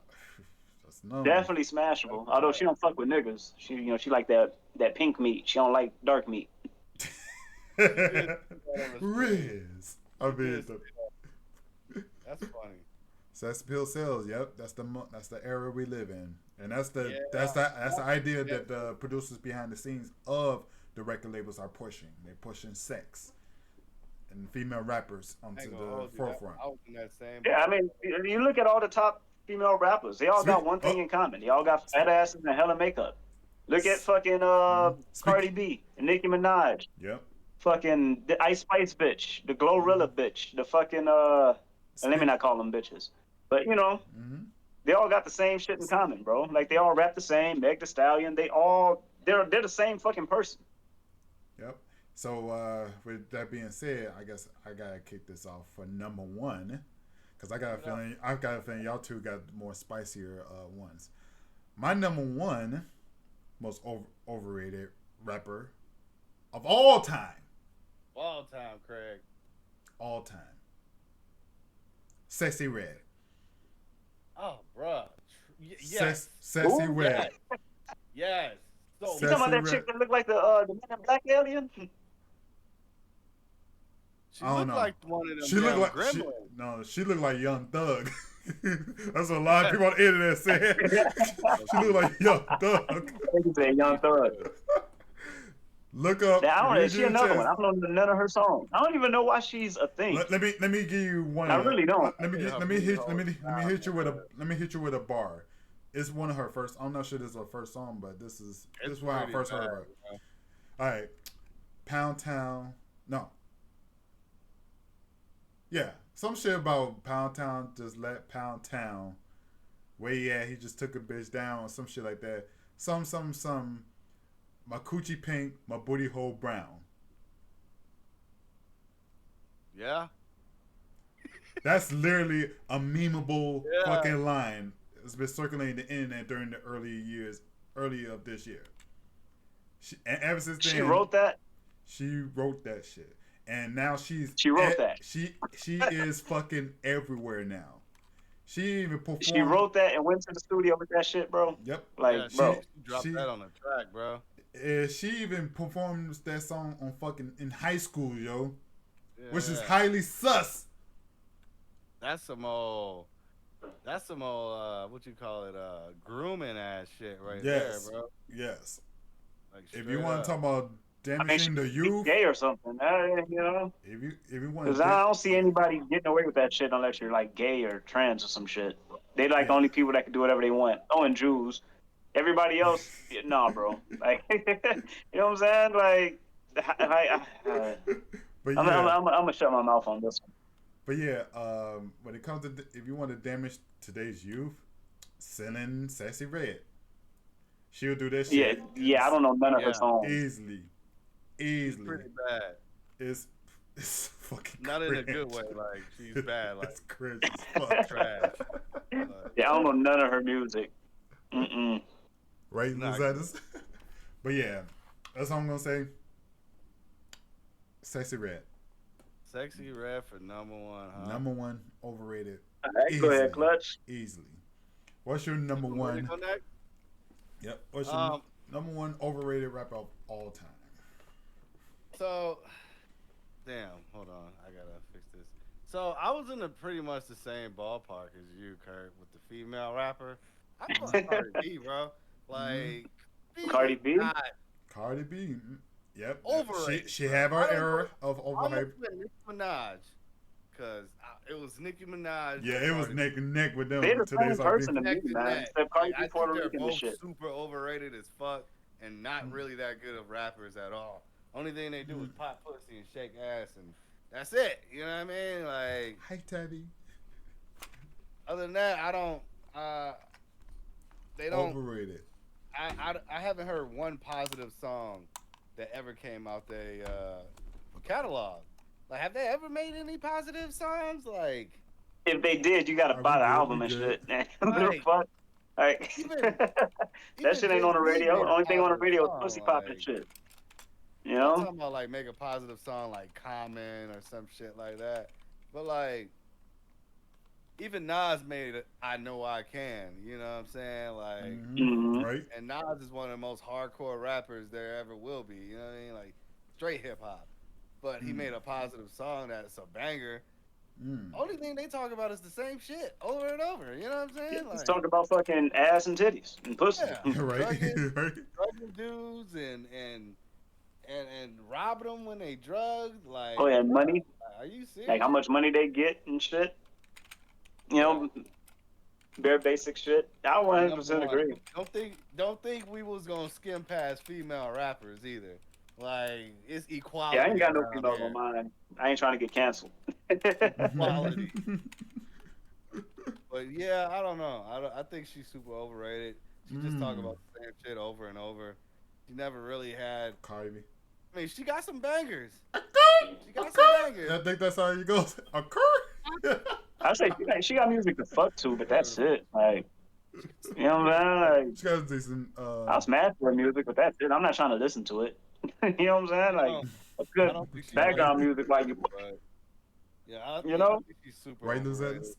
That's no. Definitely smashable. Although she don't fuck with niggas. She like that pink meat. She don't like dark meat. Riz. I mean, That's funny. sex appeal sells. Yep, that's the era we live in, and that's the Yeah. that's the idea that the producers behind the scenes of the record labels are pushing. They're pushing sex and female rappers I onto ain't gonna the hold you. forefront. I was in that same. Yeah, I mean, you look at all the top female rappers. They all got one thing in common. They all got fat asses and hella makeup. Look at fucking Cardi B and Nicki Minaj. Yep. Fucking the Ice Spice bitch, the Glorilla bitch, the fucking let me not call them bitches, but you know, they all got the same shit in common, bro. Like they all rap the same. Meg Thee Stallion, they're the same fucking person. Yep. So with that being said, I guess I gotta kick this off for number one, because I've got a feeling y'all two got more spicier ones. My number one most overrated rapper of all time. All time, Craig. All time. Sexy Red. Oh, bruh. Yes. Sexy Ooh, Red. Yes. So You talking about that chick that looked like the Men in Black alien? she I don't looked know. like one of them. She looked like she looked like Young Thug. That's what a lot of people on the internet said. She looked like Young Thug. They say Young Thug. Look up. Is she another one? I don't know none of her songs. I don't even know why she's a thing. Let me give you one. I really don't. Let me hit you with a bar. It's one of her first. I'm not sure this is her first song, but this is when I first heard of her. All right, Pound Town. No. Yeah, some shit about Pound Town. Just let Pound Town. Where he at? He just took a bitch down or some shit like that. Some. My coochie pink, my booty hole brown. Yeah. That's literally a memeable fucking line. It's been circulating the internet during the early of this year. And ever since then, She wrote that. She wrote that shit, and now She wrote that. She is fucking everywhere now. She even performed. She wrote that and went to the studio with that shit, bro. Yep. Like, bro. She dropped that on the track, bro. She even performs that song on fucking in high school, yo, which is Yeah. highly sus. That's some old what you call it, grooming ass shit right there, bro. Yes. Like, If you want to talk about I mean, damaging the youth, gay or something, you know? if you want, Because I don't see anybody getting away with that shit unless you're like gay or trans or some shit. They like the only people that can do whatever they want. Oh, and Jews. Everybody else, nah, bro. Like, you know what I'm saying? Like, but yeah, I'm gonna shut my mouth on this one. but yeah, when it comes to if you want to damage today's youth, sending Sassy Red, she'll do that shit. Yeah. I don't know none of her songs. Easily. It's pretty bad. It's fucking not cringe. in a good way. Like, she's bad. Like, it's cringe as fuck. trash. Yeah, I don't know none of her music. Mm-mm. Right, Luzatis? But yeah, that's all I'm gonna say. Sexy Red. Sexy Red for number one, huh? Number one overrated. All right, go ahead, Clutch. Easily. What's your number one? Yep. What's your number one overrated rapper of all time? So, damn, hold on, I gotta fix this. So I was in pretty much the same ballpark as you, Kurt, with the female rapper. I thought Cardi B, bro. Like, Cardi B? Cardi B. Yep. Overrated. She have her era of overhype. Nicki Minaj, cause it was Nicki Minaj. Yeah, it was neck and neck with them. They're the same person to me, Neck to man. neck. Except Cardi I B, Puerto think Rican they're and both shit. super overrated as fuck and not really that good of rappers at all. Only thing they do is pop pussy and shake ass, and that's it. You know what I mean? Like, hi, Tabby. Other than that, I don't. They don't. Overrated. I haven't heard one positive song that ever came out their catalog. Like, have they ever made any positive songs? Like, if they did, you gotta buy the album and shit. Like, fuck. Like, that shit ain't on the radio. Only thing on the radio is pussy popping shit. You know? I'm talking about like make a positive song like Common or some shit like that. But like, even Nas made it. I know I can. You know what I'm saying? Like, Mhm. Right. and Nas is one of the most hardcore rappers there ever will be. You know what I mean? Like, straight hip hop. But he made a positive song that's a banger. Mm. Only thing they talk about is the same shit over and over. You know what I'm Yeah, saying? let's Like, talk about fucking ass and titties and pussy. yeah, Right. Right. drugging dudes and robbing them when they drugged. Oh Like, yeah, bro, money. are you Like how serious? much money they get and shit. You Yeah. know, bare basic shit. I Number 100% one. agree. Don't think we was gonna skim past female rappers either. Like, it's Yeah, I ain't equality got no around females on here. mine. I ain't trying to get canceled. Equality. But yeah, I don't know. I think she's super overrated. She just talk Mm. about the same shit over and over. She never really had. Cardi B. I mean, she got some bangers. Okay. She got some Okay. bangers. I think that's how you go. Okay. I say she got music to fuck to, but that's it. Like, you know what I'm saying? Like, She got a decent. I'll smash her music, but that's it. I'm not trying to listen to it. You know what I'm saying? I Like, don't. a I good don't think she white, background music, like you, but yeah, you know. I think she's super Right, news overrated.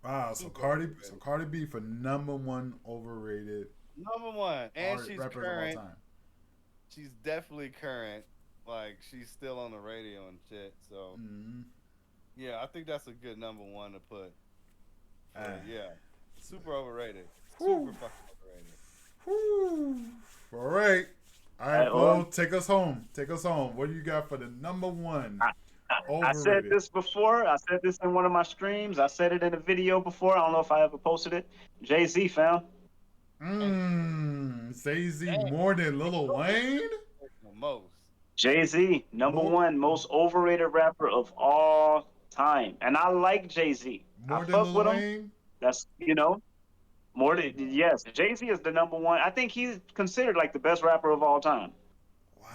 Wow. So Super Cardi. overrated. So Cardi B for number one overrated Number one, and she's rappers of all current. time. She's definitely current. Like, she's still on the radio and shit. So Mm. yeah, I think that's a good number one to put. For, Ah. yeah, super overrated. Whew. Super fucking overrated. Whew. All right. All right, Paul. Take us home. Take us home. What do you got for the number one I said overrated? this before. I said this in one of my streams. I said it in a video before. I don't know if I ever posted it. Jay-Z, fam. Jay-Z Damn, more than Lil Wayne? the most. Jay-Z, number More, one most overrated rapper of all time. And I like Jay-Z. I more than fuck Lil with him. Wayne? That's, more than, yes. Jay-Z is the number one. I think he's considered like the best rapper of all time.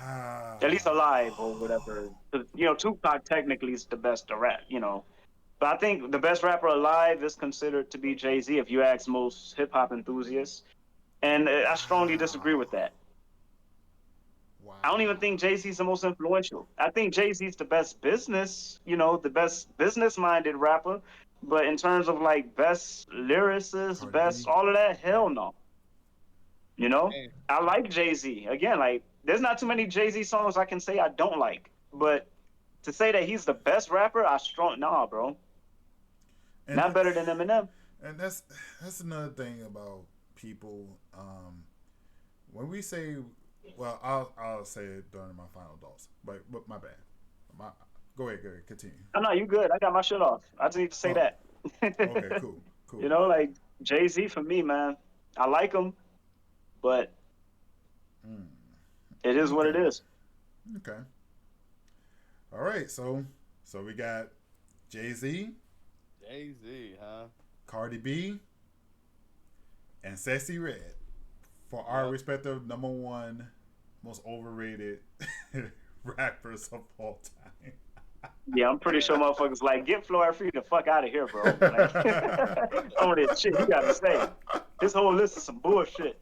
At least Wow. alive or whatever. 'Cause, Tupac technically is the best to rap. But I think the best rapper alive is considered to be Jay-Z if you ask most hip hop enthusiasts. And I strongly disagree with that. Wow. I don't even think Jay-Z's the most influential. I think Jay-Z's the best the best business-minded rapper. But in terms of like best lyricist, Cardi best B. all of that, hell no. You know, Damn. I like Jay-Z. Again, like there's not too many Jay-Z songs I can say I don't like. But to say that he's the best rapper, nah, bro. And Not better than Eminem. and that's another thing about people. When we say, well, I'll say it during my final thoughts, but my bad. My, go ahead, continue. Oh no, you good. I got my shit off. I just need to say Oh, that. okay, cool. Like Jay-Z for me, man. I like him, but Mm, it is what it okay, is. okay. All right, so we got Jay-Z, Jay-Z, huh? Cardi B, and Sassy Red for our Yep. respective number one most overrated rappers of all time. Yeah, I'm pretty sure motherfuckers like get Florida Free the fuck out of here, bro. Like, some of this shit you gotta say. This whole list is some bullshit.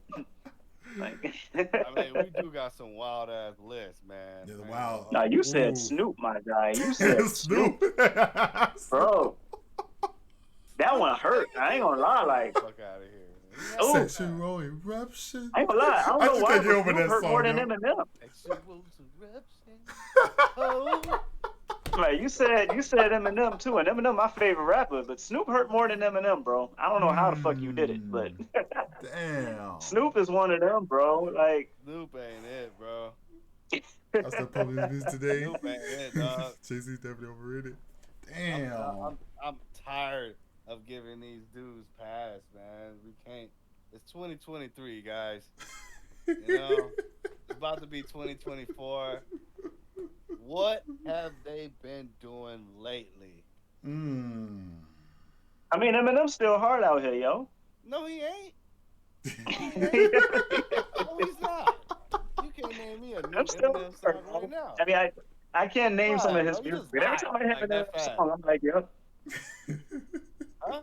Like, I mean, we do got some wild ass lists, man. Yeah, the I ain't wild. gonna now lie. you said Ooh. Snoop, my guy. You said Snoop, Snoop. bro. That one hurt. I ain't gonna lie. Like, Fuck out of here. oh, Sexual eruption. I ain't gonna lie. I don't I know just why, can't get but over Snoop that hurt more song, than yo. Eminem. Sexual eruption. Oh. Like you said Eminem too, and Eminem my favorite rapper, but Snoop hurt more than Eminem, bro. I don't know how the fuck you did it, but Damn. Snoop is one of them, bro. Like, Snoop ain't it, bro. That's the public news today. Snoop ain't it, dog. Jay-Z's definitely overrated. I'm, Damn. I'm tired of giving these dudes pass, man. We can't. It's 2023, guys. It's about to be 2024. What have they been doing lately? I mean, Eminem's still hard out here, yo. No, he ain't. I'm No, he's not. You can't name me a new still Eminem hard, song bro. right now. I mean, I can't name some Why, of bro? his You music, just but every lied time I hear like Eminem that fast. song, I'm like, yo. Huh?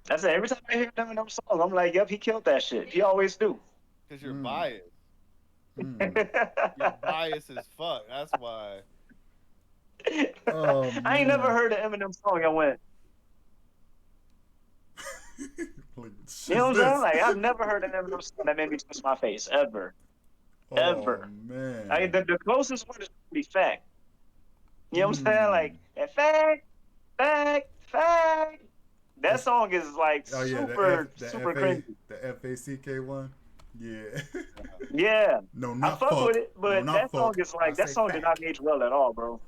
I said every time I hear Eminem song, I'm like, yep, he killed that shit. He always do. Because you're biased. Mm. You're biased as fuck. That's why. Oh I ain't never man. heard an Eminem song. I went, Like, you know shit's what I'm saying? this? Like I've never heard an Eminem song that made me twist my face ever, Oh ever. man. The closest one is gonna be fact. You know what I'm saying? Mm. Like that fact, fact. That That's, song is like oh yeah, super, the super FA cringy. the FACK one. Yeah. Yeah, No, I not fuck with fuck. it, No, but not that song fuck. is I like that say song did not fact. age well at all, bro.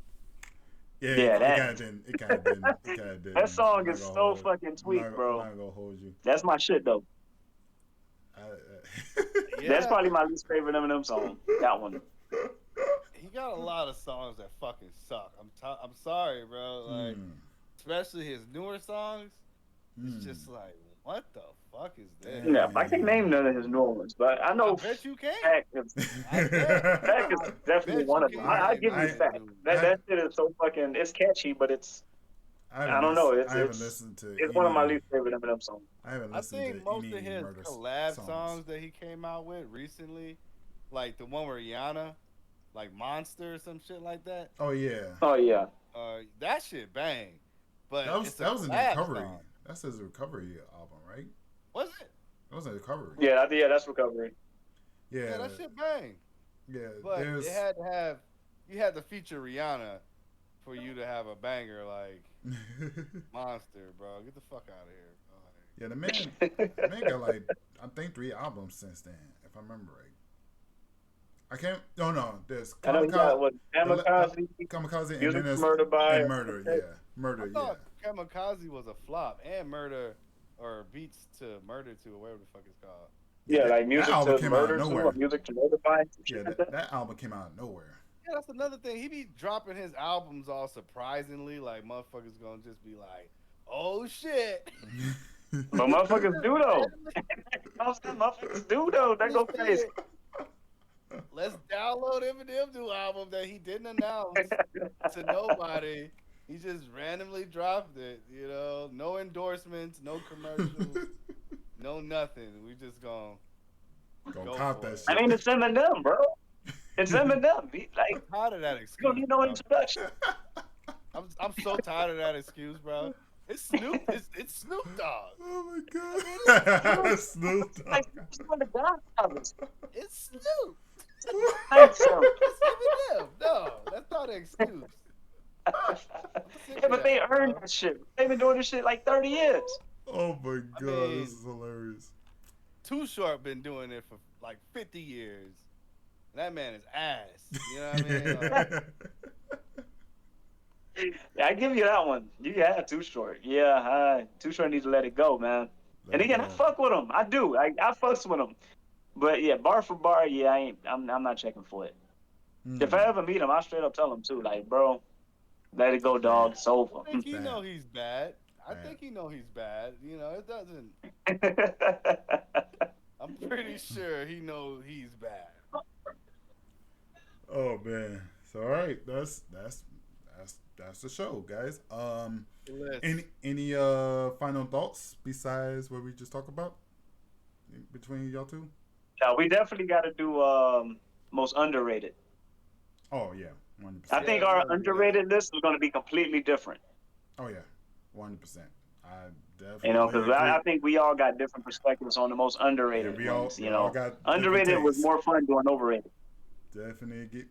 Yeah, Yeah, it that kind of didn't. It kind of didn't. It kind of that didn't. I'm song not is gonna so hold. fucking tweak, I'm bro. not gonna hold you. That's my shit though. That's Yeah, probably my least favorite Eminem song. That one. he got a lot of songs that fucking suck. I'm sorry, bro. Like, Hmm. especially his newer songs. It's Hmm. just like, what the fuck is this? Yeah, I can't name none of his new Damn. ones, but I I know bet you can. Fact is I bet. Fact is I definitely bet you one of can them. I name give one you of his Fact. new. I That shit is so fucking. It's catchy, but it's I don't know. I haven't It's listened to it's one of my any. least favorite Eminem songs. I haven't I listened think to most of any his murder collab songs. songs that he came out with recently, like the one with Rihanna, like Monster or some shit like that. Oh yeah, Oh yeah, That shit bang, but it's a that was in the collab recovery. song. That's his recovery album, right? Was it? That was a recovery. yeah, that's recovery. Yeah, Yeah, that shit bang. yeah. But it There's had to have you had to feature Rihanna for you to have a banger like Monster, bro. Get the fuck out of here. yeah. The man got like I think 3 albums since then, if I remember right. I can't. No, no. There's I know he got Kamikaze, what the Kamikaze, Kamikaze, and Music then to there's Murder by. and Murder. Yeah, I Murder. Yeah. thought Kamikaze was a flop and Murder or Beats to Murder to or whatever the fuck it's called. Yeah, Yeah, like that Music album to came out of Murder to or nowhere. Music to Murder by. Yeah, Shit like that. that album came out of nowhere. Yeah, that's another thing. He be dropping his albums all surprisingly, like motherfuckers gonna just be like, "Oh shit!" But motherfuckers do though. I'm saying motherfuckers do though. That Oh, go crazy. shit. Let's download Eminem new album that he didn't announce to nobody. He just randomly dropped it. You know, no endorsements, no commercials, no nothing. We just gonna Gonna go cop for that it. I shit. mean, it's Eminem, bro. It's Eminem. I'm Like tired of that you don't excuse, need no bro. introduction. I'm so tired of that excuse, bro. It's Snoop. It's Snoop Dogg. Oh my Snoop. god. Snoop Dogg. Like it's one of the Godfathers. It's Snoop. Thanks, so. It's Eminem. No, that's not an excuse. I'm sick Yeah, of but they that, earned bro. that shit. They've been doing this shit like 30 years. Oh my I god, this mean, is hilarious. Too Short been doing it for like 50 years. That man is ass. You know what I mean? Like, Yeah, I give you that one. You had Too Short. Yeah, Too Short needs to let it go, man. Let And it again, I go. fuck with him. I do. I fucks with him. But yeah, bar for bar, yeah, I'm not checking for it. If I Hmm. ever meet him, I'll straight up tell him too, like, bro, let it go, Bad. dog. It's over. I think he Bad. know he's bad. I Bad. think he know he's bad. You know, it doesn't. I'm pretty sure he know he's bad. Oh man. So all right, that's the show, guys. List. Any final thoughts besides what we just talked about between y'all two? Yeah, we definitely got to do most underrated. Oh yeah, I 100%. Yeah, think we our gotta do that. underrated list is going to be completely different. Oh yeah, 100%. I You know, definitely because agree. I think we all got different perspectives on the most Yeah, underrated ones. we You all know, got different underrated was tastes. more fun doing overrated.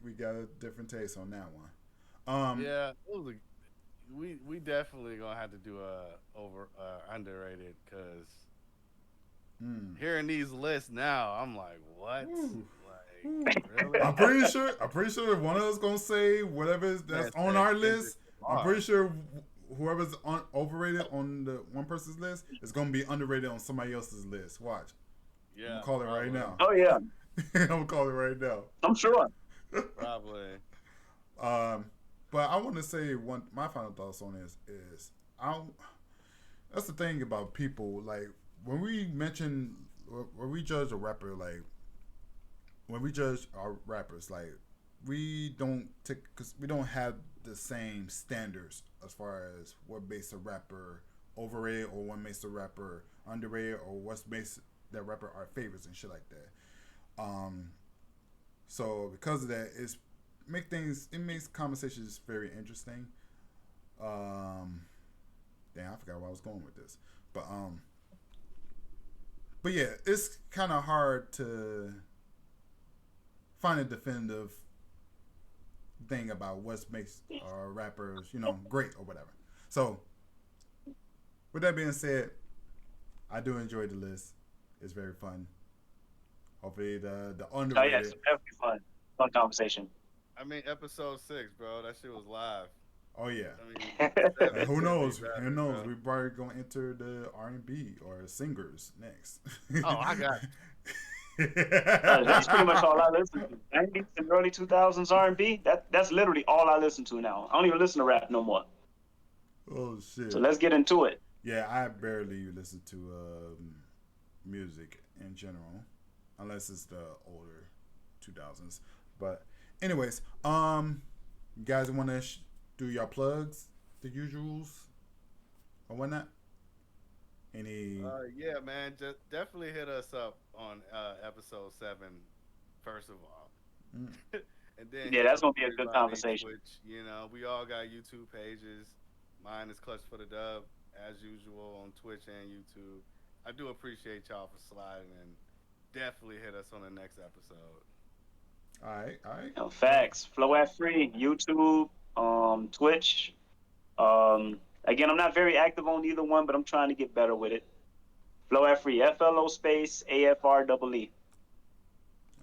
We got a different taste on that one. Yeah, we definitely gonna have to do a over underrated because Mm. hearing these lists now, I'm like, what? Woo. Woo. Like, really? I'm pretty sure. I'm pretty sure one of us gonna say whatever Man that's on said our Kendrick list. I'm Lamar. pretty sure whoever's overrated on the one person's list is gonna be underrated on somebody else's list. Watch. I'm Yeah, gonna call it right probably. now. Oh yeah, I'm gonna call it right now. I'm sure. Probably. Um, but I want to say my final thoughts on this is that's the thing about people, like when we mention when we judge a rapper, like when we judge our rappers, like we don't take because we don't have the same standards as far as what makes a rapper overrated or what makes a rapper underrated or what makes that rapper our favorites and shit like that. So because of that, it's makes conversations very interesting. Damn, I forgot where I was going with this, but yeah, it's kind of hard to find a definitive thing about what makes rappers, great or whatever. So, with that being said, I do enjoy the list. It's very fun. Hopefully, the Oh yeah, it's underrated. definitely fun conversation. I mean, episode 6, bro. That shit was live. Oh yeah. I mean, And 7 who could be knows? Who better, knows? bro. We probably gonna enter the R&B or singers next. Oh, I got That's pretty much all I listen to. 90s and early 2000s R&B. That's literally all I listen to now. I don't even listen to rap no more. Oh So shit. let's get into it. Yeah, I barely listen to music in general, unless it's the older 2000s. But anyways, you guys want to do your plugs, the usuals, or whatnot? Any? Yeah, man. Just definitely hit us up on episode 7, first of all. Mm, And then Yeah, hit that's up gonna be a good everybody conversation. Twitch. We all got YouTube pages. Mine is Clutch for the Dub, as usual, on Twitch and YouTube. I do appreciate y'all for sliding, and definitely hit us on the next episode. all right, all right. Facts. Flow at Free, YouTube, Twitch. Again, I'm not very active on either one, but I'm trying to get better with it. Flow at Free, FLO space AFR EE.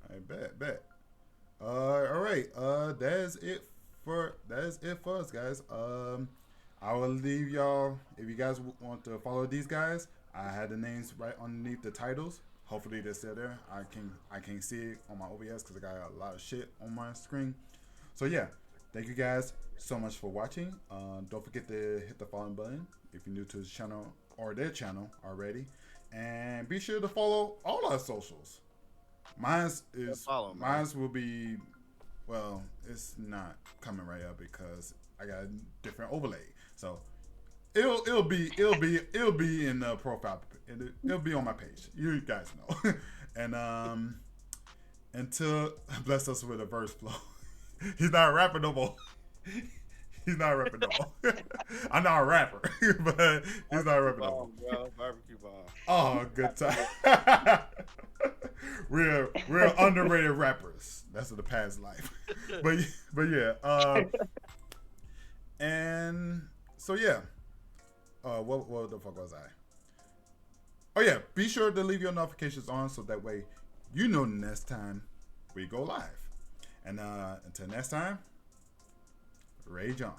I bet. All right. That is it for us, guys. I will leave y'all. If you guys want to follow these guys, I had the names right underneath the titles. Hopefully they're still there. I can't see it on my OBS because I got a lot of shit on my screen. So yeah, thank you guys so much for watching. Don't forget to hit the following button if you're new to this channel or their channel already, and be sure to follow all our socials. Mine's will be, well, it's not coming right up because I got a different overlay. So it'll be in the profile. It'll be on my page. You guys know. And until bless us with a verse flow. He's not rapping no more. He's not rapping no more. I'm not a rapper, but he's not rapping no more. Bro. Barbecue bomb. Oh, good time. we're underrated rappers. That's the past life. But yeah. And so yeah. What the fuck was I? Oh yeah. Be sure to leave your notifications on so that way you know the next time we go live. And until next time, rage on.